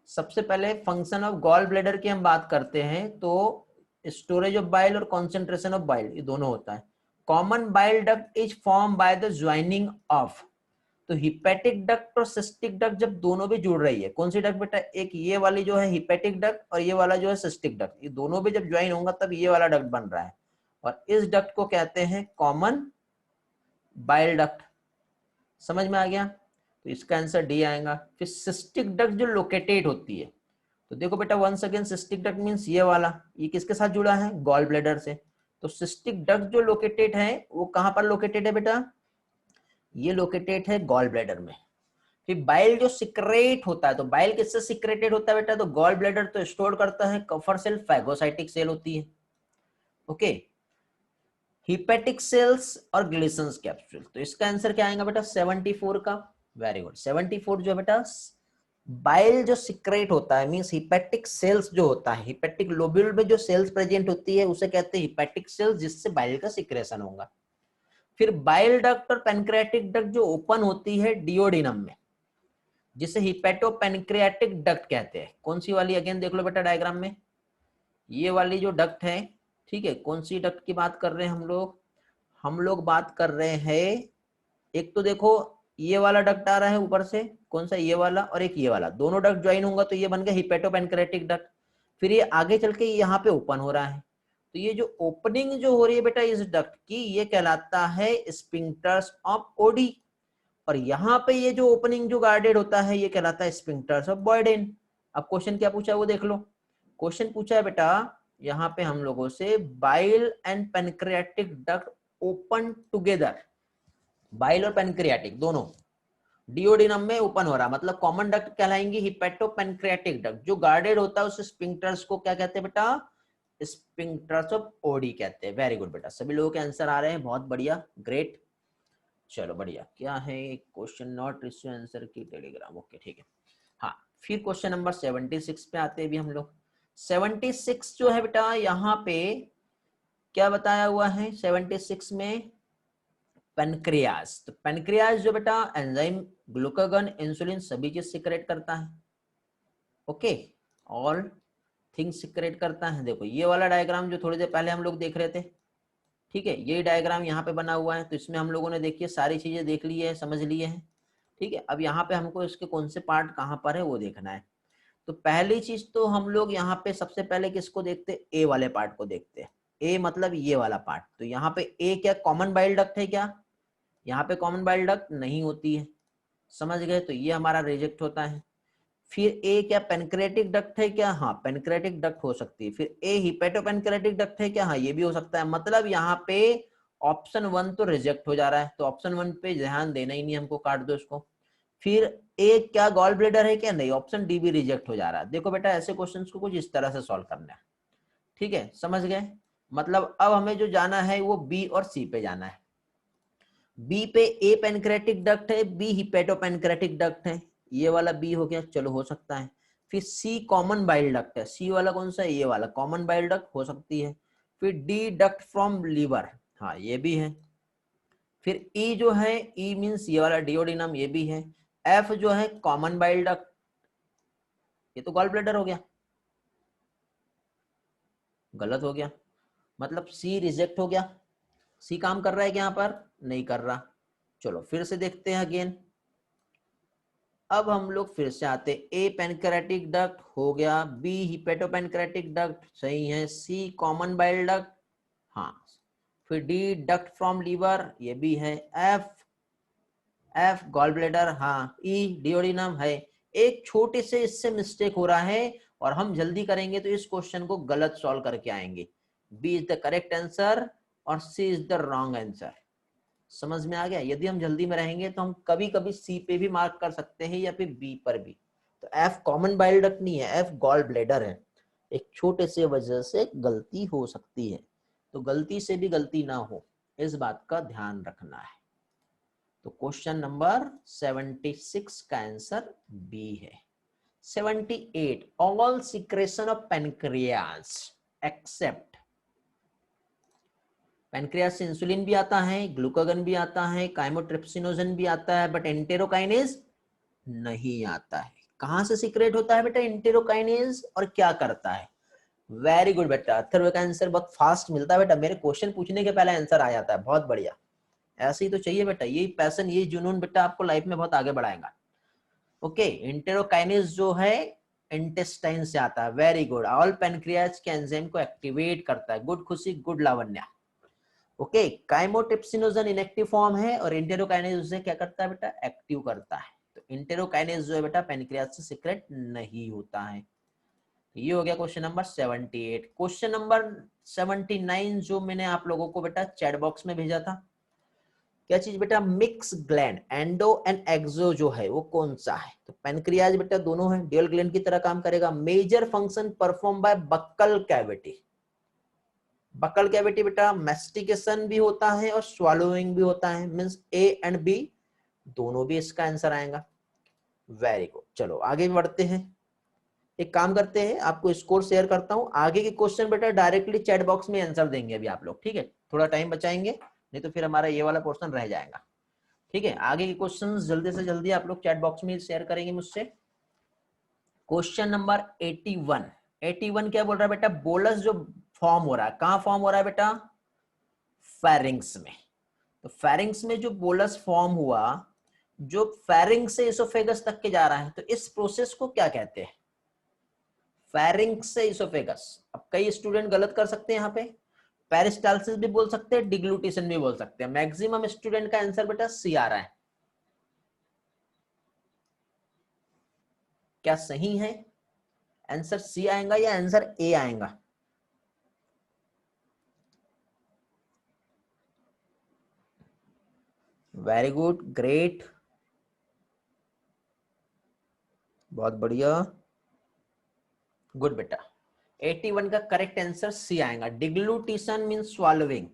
सबसे पहले फंक्शन ऑफ गॉल ब्लैडर की हम बात करते हैं, तो स्टोरेज ऑफ बाइल और कॉन्सेंट्रेशन ऑफ बाइल, ये दोनों होता है। Common bile duct is form by the joining of, तो हिपैटिक डक्ट और सिस्टिक डक्ट जब दोनों भी जुड़ रही है, कौन सी डक्ट बेटा, एक ये वाली जो है हिपैटिक डक्ट और ये वाला जो है सिस्टिक डक्ट, ये दोनों भी जब ज्वाइन होगा तब ये वाला डक्ट बन रहा है, और इस डक्ट को कहते हैं कॉमन बाइल डक्ट। समझ में आ गया, तो इसका आंसर डी आएगा। फिर सिस्टिक डक्ट जो लोकेटेड होती है, तो देखो बेटा once again cystic duct means ये वाला, ये किसके साथ जुड़ा है, गॉल ब्लैडर से। तो सिस्टिक डक्ट जो लोकेटेड है वो कहां पर लोकेटेड है बेटा, ये लोकेटेड है गॉल ब्लैडर में। फिर बाइल जो सिक्रेट होता है, तो बाइल किससे सिक्रेटेड होता है बेटा, तो गॉल ब्लैडर तो स्टोर करता है, कफर सेल फैगोसाइटिक सेल होती है, ओके, हिपैटिक सेल्स और ग्लिसन्स कैप्सूल। तो इसका आंसर क्या आएगा बेटा, 74 का। Very good. 74 जो है बेटा, बाइल जो सिक्रेट होता है मींस हिपैटिक सेल्स जो होता है, हिपैटिक लोब्यूल में जो सेल्स प्रेजेंट होती है उसे कहते हैं हिपैटिक सेल्स, जिससे बाइल का सिक्रेशन होगा। फिर बाइल डक्ट और पेनक्रियाटिक डक्ट जो ओपन होती है डिओडिनम में, जिसे हिपैटोपेनक्रियाटिक डक्ट कहते हैं। कौन सी वाली, अगेन देख लो बेटा डायग्राम में, ये वाली जो डक्ट है, ठीक है, कौन सी डक्ट की बात कर रहे हैं हम लोग बात कर रहे हैं, एक तो देखो ये वाला डक्ट आ रहा है ऊपर से, कौन सा, ये वाला, और एक ये वाला, दोनों डक्ट ज्वाइन होगा तो ये बन गया हिपैटोपेनक्रियाटिक डक्ट। फिर ये आगे चल के यहाँ पे ओपन हो रहा है, तो ये जो ओपनिंग जो हो रही है बेटा इस डक्ट की, ये कहलाता है स्फिंक्टर्स ऑफ ओडी, और यहाँ पे ये जो ओपनिंग जो गार्डेड होता है ये कहलाता है स्फिंक्टर्स ऑफ बॉयडेन। अब क्वेश्चन क्या पूछा है वो देख लो। क्वेश्चन पूछा है बेटा यहाँ पे हम लोगों से, bile and pancreatic duct open together, bile और पेनक्रियाटिक दोनों डिओडिनम में ओपन हो रहा, मतलब कॉमन डक्ट कहलाएंगी हिपैटोपेनक्रियाटिक डक्ट। जो गार्डेड होता है उस स्फिंक्टर्स को क्या कहते हैं बेटा, स्फिंक्टर्स ऑफ ओडी कहते हैं। वेरी गुड बेटा, सभी लोगों के आंसर आ रहे हैं, बहुत बढ़िया, ग्रेट। चलो बढ़िया, क्या है क्वेश्चन नॉट रिसीव आंसर की टेलीग्राम, ओके ठीक है। हाँ, फिर क्वेश्चन नंबर 76 पे आते हैं भी हम लोग। 76 जो है बेटा यहाँ पे क्या बताया हुआ है 76 में, पेनक्रियाज। तो पेनक्रियाज जो बेटा एंजाइम, ग्लूकागन, इंसुलिन सभी चीज सिक्रेट करता है, ओके, ऑल थिंग्स सिक्रेट करता है। देखो ये वाला डायग्राम जो थोड़ी देर पहले हम लोग देख रहे थे, ठीक है, ये डायग्राम यहाँ पे बना हुआ है, तो इसमें हम लोगों ने देखिए सारी चीजें देख ली है, समझ लिए हैं, ठीक है। अब यहाँ पे हमको इसके कौन से पार्ट कहाँ पर है वो देखना है। तो पहली चीज तो हम लोग यहाँ पे सबसे पहले किसको देखते हैं, ए वाले पार्ट को देखते हैं। ए मतलब ये वाला पार्ट, तो यहाँ पे ए क्या कॉमन बाइल डक्ट है क्या, यहाँ पे कॉमन बाइल डक्ट नहीं होती है, समझ गए, तो ये हमारा रिजेक्ट होता है। फिर ए क्या पेनक्रेटिक डक्ट है क्या, हाँ पेनक्रेटिक डक्ट हो सकती है। फिर ए हिपैटोपेनक्रेटिक डक्ट है क्या, हाँ ये भी हो सकता है। मतलब यहाँ पे ऑप्शन 1 तो रिजेक्ट हो जा रहा है, तो ऑप्शन 1 पे ध्यान देना ही नहीं हमको, काट दो इसको। फिर ए क्या गॉल ब्लैडर है क्या, नहीं, ऑप्शन डी भी रिजेक्ट हो जा रहा है। देखो बेटा ऐसे क्वेश्चंस को कुछ इस तरह से सॉल्व करना है, ठीक है, समझ गए। मतलब अब हमें जो जाना है वो बी और सी पे जाना है। बी पे ए पेनक्रेटिक डक्ट है, बी हिपैटोपेनक्रेटिक डक्ट है, ये वाला बी हो गया, चलो हो सकता है। फिर सी कॉमन बाइल डक्ट है, सी वाला कौन सा है, ये वाला कॉमन बाइल डक्ट हो सकती है। फिर डी डक्ट फ्रॉम लीवर, हाँ ये भी है। फिर ई जो है, ई मींस ये वाला डिओडिनम, ये भी है। एफ जो है कॉमन बाइल डक्ट, ये तो गॉल ब्लैडर हो गया, गलत हो गया, मतलब सी रिजेक्ट हो गया। सी काम कर रहा है क्या यहाँ पर, नहीं कर रहा। चलो फिर से देखते हैं अगेन। अब हम लोग फिर से आते, ए पेनक्रेटिक डक्ट हो गया, बी हिपैटोपेनक्रेटिक डक्ट सही है, सी कॉमन बाइल डक्ट, हाँ, फिर डी डक्ट फ्रॉम लीवर, ये भी है। एफ गॉल ब्लैडर, हाँ, ई डिओडिनम है। एक छोटे से इससे मिस्टेक हो रहा है और हम जल्दी करेंगे तो इस क्वेश्चन को गलत सॉल्व करके आएंगे। B is the correct answer और C is the wrong answer. समझ में आ गया? यदि हम जल्दी में रहेंगे तो हम कभी कभी सी पे भी मार्क कर सकते हैं या फिर बी पर भी। तो एफ कॉमन बाइल डक्ट नहीं है, एफ गॉल ब्लेडर है। एक छोटे से वजह से गलती हो सकती है, तो गलती से भी गलती ना हो, इस बात का ध्यान रखना है। तो क्वेश्चन नंबर 76 का आंसर बी है। 78 all secretion of pancreas except. Pancreas से इंसुलिन भी आता है, ग्लूकागन भी आता है, काइमोट्रिप्सिनोजन भी आता है, बट एंटेरोकाइनेज नहीं आता है। कहां से सीक्रेट होता है बेटा एंटेरोकाइनेज और क्या करता है? वेरी गुड बेटा, अथर्व का आंसर बहुत फास्ट मिलता है बेटा, मेरे क्वेश्चन पूछने के पहले आंसर आ जाता है। बहुत बढ़िया, ऐसे ही तो चाहिए बेटा, यही पैशन यही जुनून बेटा आपको लाइफ में बहुत आगे बढ़ाएगा। ओके, एंटेरोकाइनेज जो है इंटेस्टाइन से आता है। वेरी गुड, ऑल पेनक्रियाज के एंजाइम को एक्टिवेट करता है। गुड खुशी, good Lavanya. Okay, chymotrypsinogen inactive form है और एंटेरोकाइनेज उसे क्या करता है बेटा एक्टिव करता है। तो एंटेरोकाइनेज जो है बेटा पेनक्रियाज से सीक्रेट नहीं होता है। ये हो गया क्वेश्चन नंबर 78। क्वेश्चन नंबर 79 जो मैंने आप लोगों को बेटा चैट बॉक्स में भेजा था, क्या चीज बेटा? मिक्स ग्लैंड, एंडो एंड एक्सो जो है वो कौन सा है? तो पेनक्रियाज बेटा दोनों है, ड्यूल ग्लैंड की तरह काम करेगा। Major function perform by buccal cavity. Buccal cavity बेटा मैस्टिकेशन भी होता है और स्वॉलोइंग भी होता है, मींस ए एंड बी दोनों भी इसका आंसर आएगा। वेरी गुड, चलो आगे बढ़ते हैं। एक काम करते हैं, आपको स्कोर शेयर करता हूं। आगे के क्वेश्चन बेटा डायरेक्टली चैट बॉक्स में आंसर देंगे अभी आप लोग, ठीक है? थोड़ा टाइम बचाएंगे, नहीं तो फिर हमारा ये वाला पोर्शन रह जाएगा। ठीक है, आगे के क्वेश्चंस जल्दी से जल्दी आप लोग चैट बॉक्स में शेयर करेंगे मुझसे। Question number 81। 81 क्या बोल रहा है बेटा? बोलस जो फॉर्म हो रहा है, कहां फॉर्म हो रहा है बेटा? फेरिंग्स में। तो फेरिंग्स में जो बोलस फॉर्म हुआ, जो फेरिंग्स से इसोफेगस तक के जा रहा है, तो इस प्रोसेस को क्या कहते हैं? फेरिंग्स से इसोफेगस। अब कई स्टूडेंट गलत कर सकते हैं यहाँ पे, पेरिस्टाल्सिस भी बोल सकते हैं, डिग्लूटेशन भी बोल सकते हैं। मैक्सिमम स्टूडेंट का आंसर बेटा सी आ रहा है। क्या सही है? आंसर सी आएगा या आंसर ए आएगा? वेरी गुड, ग्रेट, बहुत बढ़िया, गुड बेटा। 81 का करेक्ट आंसर सी आएगा। डिग्लूटेशन मींस स्वॉलोइंग,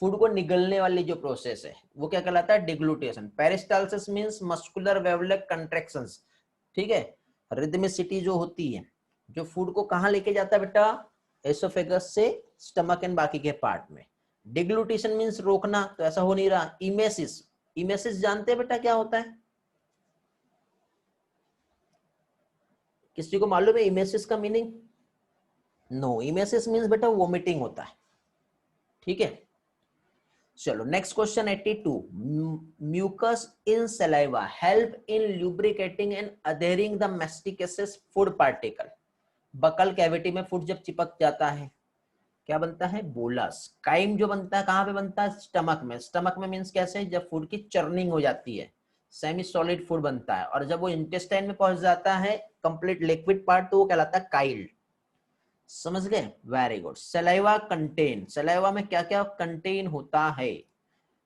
फूड को निगलने वाली जो प्रोसेस है वो क्या कहलाता है? Deglutition. Peristalsis means muscular wavelet contractions, ठीक है? रिदमिसिटी जो होती है, जो फूड को कहां लेके जाता है बेटा? एसोफेगस से स्टमक एंड बाकी के पार्ट में। डिग्लूटेशन मींस रोकना, तो ऐसा हो नहीं रहा। इमेसिस, इमेसिस जानते हैं बेटा क्या होता है? किसी को मालूम है इमेसिस का मीनिंग? नो, इमेसिस मींस बेटा वोमिटिंग होता है, ठीक है? चलो next question 82। Mucus in saliva help in lubricating and adhering the masticated food particle. Buccal cavity में फूड जब चिपक जाता है क्या बनता है? बोलस। काइम जो बनता है कहां पे बनता है? स्टमक में। स्टमक में मींस कैसे? जब फूड की चर्निंग हो जाती है, सेमी सॉलिड फूड बनता है, और जब वो इंटेस्टाइन में पहुंच जाता है कंप्लीट लिक्विड पार्ट, तो वो कहलाता है काइल्ड। समझ गए? Very good. Saliva contain, saliva में क्या क्या कंटेन होता है?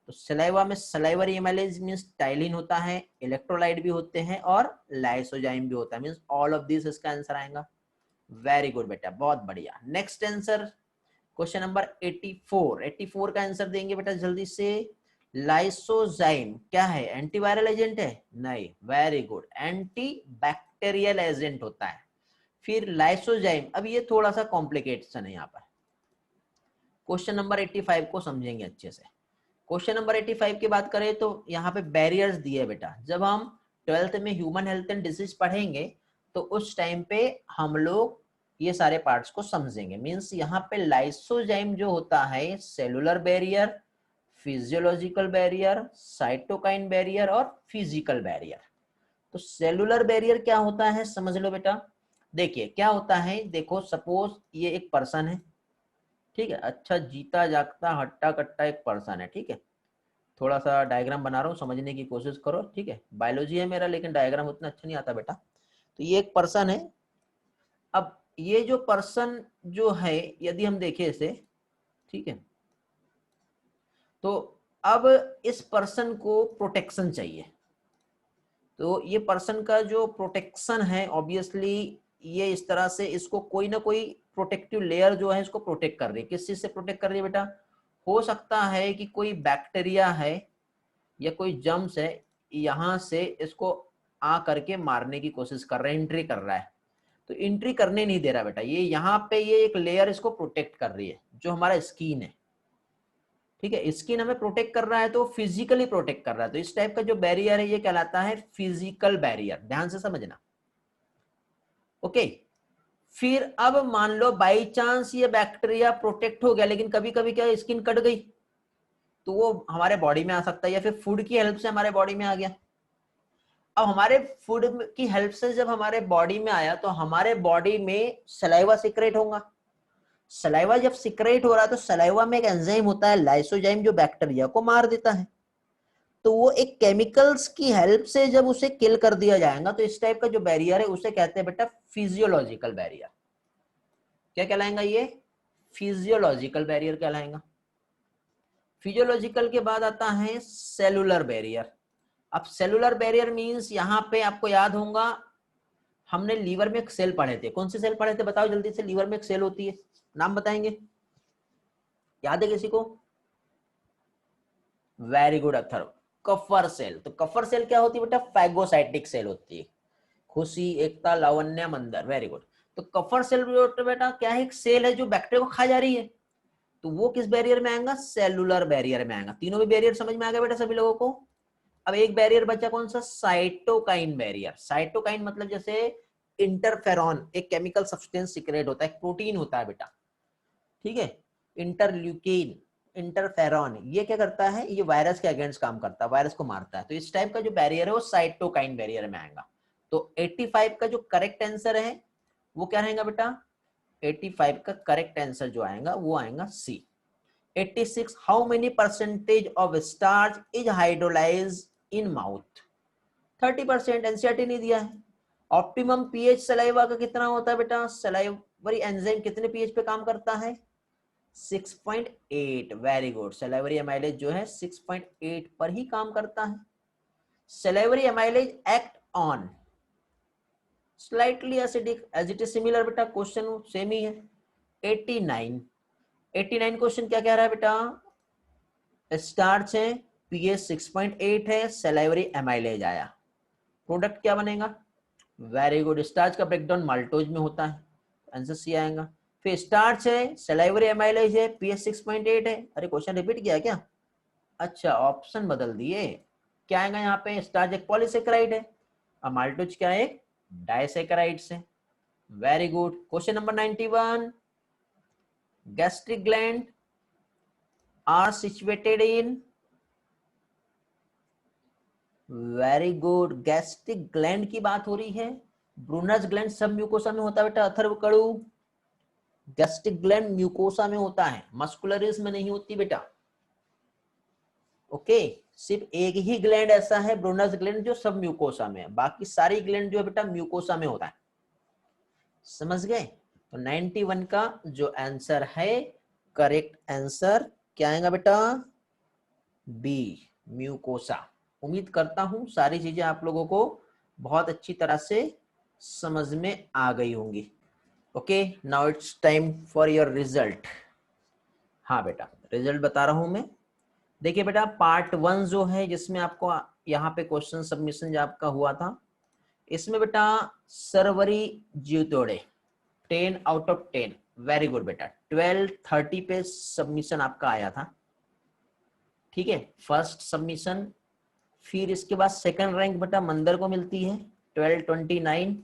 तो सलाइवा में सलाइवरी एमाइलेज मींस टाइलिन होता है, इलेक्ट्रोलाइट भी होते हैं और लाइसोजाइम भी होता है, मींस ऑल ऑफ दिस इसका आंसर आएगा। वेरी गुड बेटा, बहुत बढ़िया। Next answer question number 84। 84 का आंसर देंगे बेटा जल्दी से। लाइसोजाइम क्या है? एंटीवायरल एजेंट है? नहीं। Very good, anti bacterial agent होता है। फिर लाइसोजाइम, अब ये थोड़ा सा कॉम्प्लिकेशन है यहाँ पर। क्वेश्चन नंबर 85 को समझेंगे अच्छे से। क्वेश्चन नंबर 85 की बात करें तो यहाँ पे बैरियर्स दिए बेटा। जब हम 12th में ह्यूमन हेल्थ एंड डिजीज पढ़ेंगे तो उस टाइम पे हम लोग ये सारे पार्ट्स को समझेंगे। मींस यहाँ पे लाइसोजाइम जो होता है cellular barrier, physiological barrier, cytokine barrier और फिजिकल बैरियर। तो सेलुलर बैरियर क्या होता है समझ लो बेटा। देखिए क्या होता है, देखो सपोज ये एक पर्सन है, ठीक है? अच्छा जीता जागता हट्टा कट्टा एक पर्सन है, ठीक है? थोड़ा सा डायग्राम बना रहा हूँ, समझने की कोशिश करो, ठीक है? बायोलॉजी है मेरा लेकिन डायग्राम उतना अच्छा नहीं आता बेटा। तो ये एक पर्सन है। अब ये जो पर्सन जो है, यदि हम देखें इसे, ठीक है। तो अब इस पर्सन को प्रोटेक्शन चाहिए, तो ये पर्सन का जो प्रोटेक्शन है ऑब्वियसली ये इस तरह से इसको कोई ना कोई प्रोटेक्टिव लेयर जो है इसको प्रोटेक्ट कर रही है। किस चीज से प्रोटेक्ट कर रही है बेटा? हो सकता है कि कोई बैक्टीरिया है या कोई जर्म्स है, यहाँ से इसको आ करके मारने की कोशिश कर रहा है, एंट्री कर रहा है। तो एंट्री करने नहीं दे रहा बेटा, ये यहाँ पे ये एक लेयर इसको प्रोटेक्ट कर रही है जो हमारा स्किन है। ठीक है, स्किन हमें प्रोटेक्ट कर रहा है तो फिजिकली प्रोटेक्ट कर रहा है, तो इस टाइप का जो बैरियर है ये कहलाता है फिजिकल बैरियर। ध्यान से समझना। ओके, फिर अब मान लो बाई चांस ये बैक्टीरिया प्रोटेक्ट हो गया, लेकिन कभी कभी क्या स्किन कट गई तो वो हमारे बॉडी में आ सकता है, या फिर फूड की हेल्प से हमारे बॉडी में आ गया। अब हमारे फूड की हेल्प से जब हमारे बॉडी में आया तो हमारे बॉडी में सलाइवा सिक्रेट होगा। सलाइवा जब सिक्रेट हो रहा है तो सलाइवा में एक एंजाइम होता है लाइसोजाइम जो बैक्टीरिया को मार देता है। तो वो एक केमिकल्स की हेल्प से जब उसे किल कर दिया जाएगा तो इस टाइप का जो बैरियर है उसे कहते हैं बेटा फिजियोलॉजिकल बैरियर। क्या कहलाएगा ये? फिजियोलॉजिकल बैरियर कहलाएगा। फिजियोलॉजिकल के बाद आता है सेलुलर बैरियर। अब सेलुलर बैरियर मींस यहां पे आपको याद होगा हमने लीवर में एक सेल पढ़े थे। कौन से सेल पढ़े थे बताओ जल्दी से? लीवर में एक सेल होती है, नाम बताएंगे? याद है किसी को? Very good Atharva, Kupffer cell. तो कफर सेल क्या होती है बेटा? फैगोसाइटिक सेल होती है। खुशी, एकता, लावण्य, मंदर, वेरी गुड। तो कफर सेल बेटा क्या है? एक सेल है जो बैक्टीरिया को खा जा रही है, तो वो किस बैरियर में आएगा? सेलुलर बैरियर में आएगा। तीनों भी बैरियर समझ में आ गया बेटा सभी लोगों को? अब एक बैरियर बचा, कौन सा? Cytokine barrier. साइटोकाइन मतलब जैसे इंटरफेरॉन, एक केमिकल सब्सटेंस सिक्रेट होता है, एक प्रोटीन होता है बेटा, ठीक है। इंटरल्यूकिन, इंटरफेरॉन, ये क्या करता है? ये वायरस के अगेंस्ट काम करता है, वायरस को मारता है। तो इस टाइप का जो बैरियर है वो साइटोकाइन बैरियर में आएगा। तो 85 का जो करेक्ट आंसर है वो क्या रहेगा बेटा? 85 का करेक्ट आंसर जो आएगा वो आएगा सी। 86, how many percentage of starch is hydrolyse in mouth? 30%। NCERT नहीं दिया है। ऑप्टिमम पीएच सलाइवा का कितना होता है बेटा? सलाइवरी एंजाइम कितने पीएच पे काम करता है? 6.8। Very good. सलाइवरी एमाइलेज जो है 6.8 पर ही काम करता है। Salivary amylase act on slightly acidic, as it is similar बेटा, क्वेश्चन सेम ही है। 89, 89 क्वेश्चन क्या कह रहा है बेटा? स्टार्च है, पीएच 6.8 है, सलाइवरी एमाइलेज आया, प्रोडक्ट क्या बनेगा? Very good. स्टार्च का ब्रेकडाउन माल्टोज में होता है, आंसर सी आएगा। फिर स्टार्च है, सलाइवरी एमाइलेज है, पीएच 6.8 है। अरे क्वेश्चन रिपीट किया क्या? अच्छा, ऑप्शन बदल दिए। क्या आएगा यहाँ पे? स्टार्च एक पॉलीसेकेराइड है और माल्टोज क्या है? डाइसेकेराइड से। Very good. Question number 91, gastric gland are situated in, very good, gastric gland की बात हो रही है। ब्रूनस ग्लैंड सब म्यूकोसा में होता है बेटा, अथर्व कड़ू। गैस्ट्रिक ग्लैंड म्यूकोसा में होता है, मस्कुलरिस में नहीं होती बेटा। ओके, सिर्फ एक ही ग्लैंड ऐसा है ब्रूनस ग्लैंड जो सब म्यूकोसा में है, बाकी सारी ग्लैंड जो है बेटा म्यूकोसा में होता है। समझ गए? तो 91 का जो आंसर है, करेक्ट आंसर क्या आएगा बेटा? B, mucosa. उम्मीद करता हूं सारी चीजें आप लोगों को बहुत अच्छी तरह से समझ में आ गई होंगी। Okay, now it's time for your result. हाँ बेटा, रिजल्ट बता रहा हूं मैं। देखिए बेटा, पार्ट 1 जो है जिसमें आपको यहाँ पे क्वेश्चन सबमिशन जो आपका हुआ था, इसमें बेटा सरवरी जीतोड़े 10 आउट ऑफ 10, वेरी गुड बेटा। 1230 पे सबमिशन आपका आया था, ठीक है, फर्स्ट सबमिशन। फिर इसके बाद सेकंड रैंक बेटा मंदर को मिलती है 1229।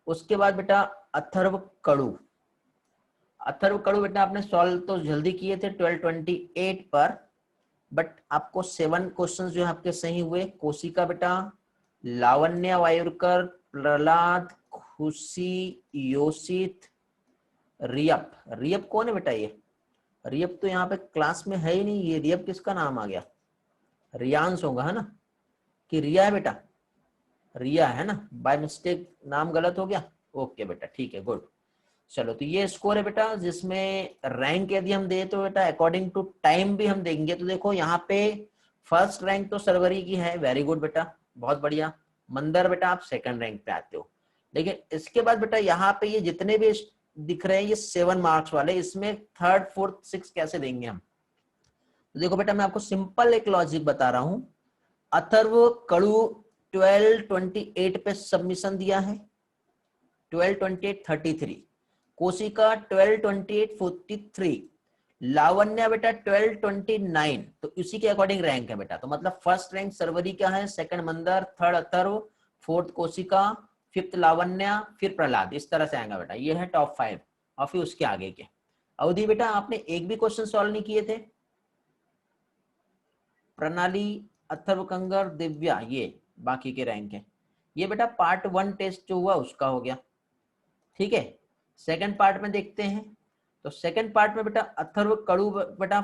उसके बाद बेटा अथर्व कड़ू, अथर्व कड़ू बेटा आपने सॉल्व तो जल्दी किए थे 1228 पर, बट आपको 7 क्वेश्चन जो है आपके सही हुए। कोशिका बेटा, लावण्य वायुरकर, प्रहलाद, खुशी, योशित, रियप। रियप कौन है बेटा? ये रियप तो यहाँ पे क्लास में है ही नहीं। ये रियप किसका नाम आ गया? रियांश होगा, है ना? कि रिया है बेटा? रिया है ना, बाय मिस्टेक नाम गलत हो गया। ओके बेटा, ठीक है, गुड। चलो तो ये स्कोर है बेटा, जिसमें रैंक यदि हम दे तो बेटा अकॉर्डिंग टू टाइम भी हम देंगे। तो देखो यहाँ पे फर्स्ट रैंक तो सरवरी की है, वेरी गुड बेटा, बहुत बढ़िया। मंदर बेटा आप सेकंड रैंक पे आते हो। लेकिन इसके बाद बेटा यहाँ पे ये जितने भी दिख रहे हैं ये 7 मार्क्स वाले, इसमें थर्ड फोर्थ सिक्स कैसे देंगे हम? तो देखो बेटा मैं आपको सिंपल एक लॉजिक बता रहा हूं। अथर्व कड़ू 1228 पे सबमिशन दिया है, 1228 33। कोशिका 1228 43। लावण्या बेटा 1229। तो इसी के अकॉर्डिंग रैंक है बेटा। तो मतलब फर्स्ट रैंक सरवरी का है, सेकंड मंदर, थर्ड अथर्व, फोर्थ कोशिका, फिफ्थ लावण्या, फिर प्रहलाद, इस तरह से आएगा बेटा। ये है टॉप 5 और फिर उसके आगे के। अवधि बेटा आपने एक भी क्वेश्चन सॉल्व नहीं किए थे। प्रणाली, अथर्व कंगर, दिव्या, ये बाकी के रैंक है। ये बेटा पार्ट 1 टेस्ट जो हुआ उसका हो गया, ठीक है। सेकंड पार्ट में देखते हैं। तो सेकंड पार्ट में बेटा अथर्व कड़ू बेटा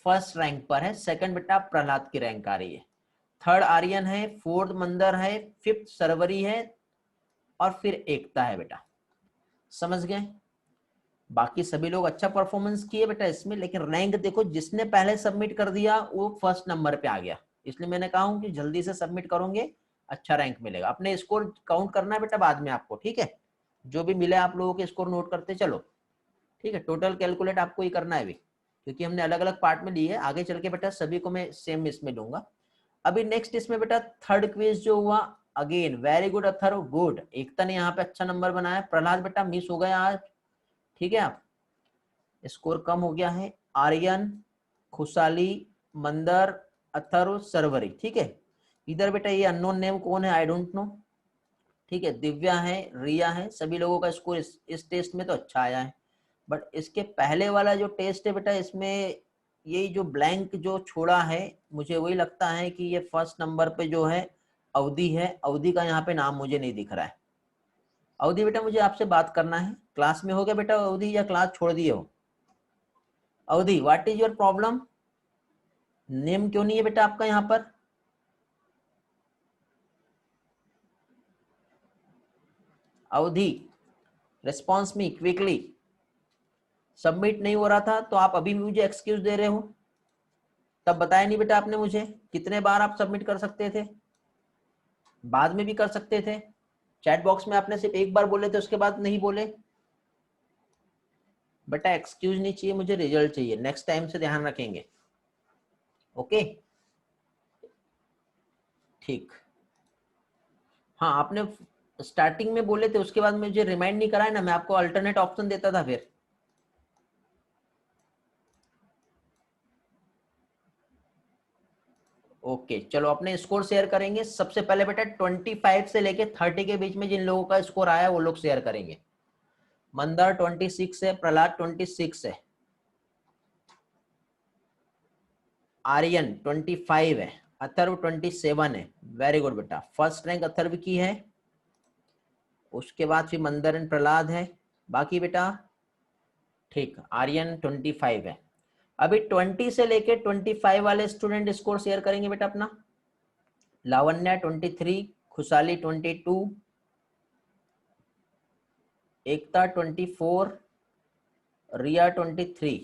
फर्स्ट रैंक पर है, सेकंड बेटा प्रहलाद की रैंक आ रही है, थर्ड आर्यन है, फोर्थ मंदर है, फिफ्थ सरवरी है और फिर एकता है बेटा। समझ गए? बाकी सभी लोग अच्छा परफॉर्मेंस किए बेटा इसमें, लेकिन रैंक देखो जिसने पहले सबमिट कर दिया वो फर्स्ट नंबर पे आ गया। इसलिए मैंने कहा हूं कि जल्दी से सबमिट करोगे अच्छा रैंक मिलेगा। अपने स्कोर काउंट करना है बेटा बाद में आपको, ठीक है। जो भी मिले आप लोगों के स्कोर नोट करते चलो, ठीक है। टोटल कैलकुलेट आपको ही करना है भी, क्योंकि हमने अलग अलग पार्ट में लिए है। आगे चल के बेटा सभी को मैं सेम इसमें दूंगा। अभी नेक्स्ट इसमें बेटा थर्ड क्विज जो हुआ, again very good Atharva, good. Ekta ने यहाँ पे अच्छा नंबर बनाया, प्रहलाद बेटा मिस हो गया आज, ठीक है। आप स्कोर कम हो गया है। आर्यन, खुशाली, मंदर, अथर्व, सरवरी, ठीक है। इधर बेटा ये अननोन नेम कौन है, आई डोंट नो, ठीक है। दिव्या है, रिया है, सभी लोगों का स्कोर इस टेस्ट में तो अच्छा आया है। बट इसके पहले वाला जो टेस्ट है बेटा, इसमें यही जो ब्लैंक जो छोड़ा है, मुझे वही लगता है कि ये फर्स्ट नंबर पे जो है अवधि है। अवधि का यहाँ पे नाम मुझे नहीं दिख रहा है। अवधि बेटा मुझे आपसे बात करना है। क्लास में हो गया बेटा अवधि, या क्लास छोड़ दिए हो? अवधि what is your problem? Name क्यों नहीं है बेटा आपका यहाँ पर? अवधि रिस्पॉन्स मी क्विकली। सबमिट नहीं हो रहा था तो आप अभी भी मुझे एक्सक्यूज दे रहे हो? तब बताया नहीं बेटा आपने मुझे कितने बार आप सबमिट कर सकते थे, बाद में भी कर सकते थे। चैट बॉक्स में आपने सिर्फ एक बार बोले थे, उसके बाद नहीं बोले। बेटा एक्सक्यूज नहीं चाहिए मुझे, रिजल्ट चाहिए। नेक्स्ट टाइम से ध्यान रखेंगे, ओके? ठीक। हाँ आपने स्टार्टिंग में बोले थे, उसके बाद मुझे रिमाइंड नहीं कराया ना, मैं आपको अल्टरनेट ऑप्शन देता था फिर। ओके चलो अपने स्कोर शेयर करेंगे। सबसे पहले बेटा 25 से लेके 30 के बीच में जिन लोगों का स्कोर आया वो लोग शेयर करेंगे। मंदर 26 है, प्रहलाद 26 है, आर्यन 25 है, अथर्व 27 है। वेरी गुड बेटा, फर्स्ट रैंक अथर्व की है, उसके बाद फिर मंदर एंड प्रहलाद है। बाकी बेटा ठीक, आर्यन 25 है। अभी 20 से लेके 25 वाले स्टूडेंट स्कोर शेयर करेंगे बेटा अपना। लावण्या 23, खुशाली 22, एकता 24, रिया 23।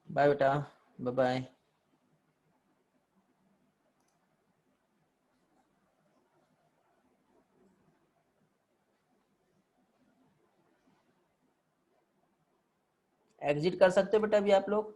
बाय बेटा, बाय बाय। एग्जिट कर सकते हो बेटा अभी आप लोग।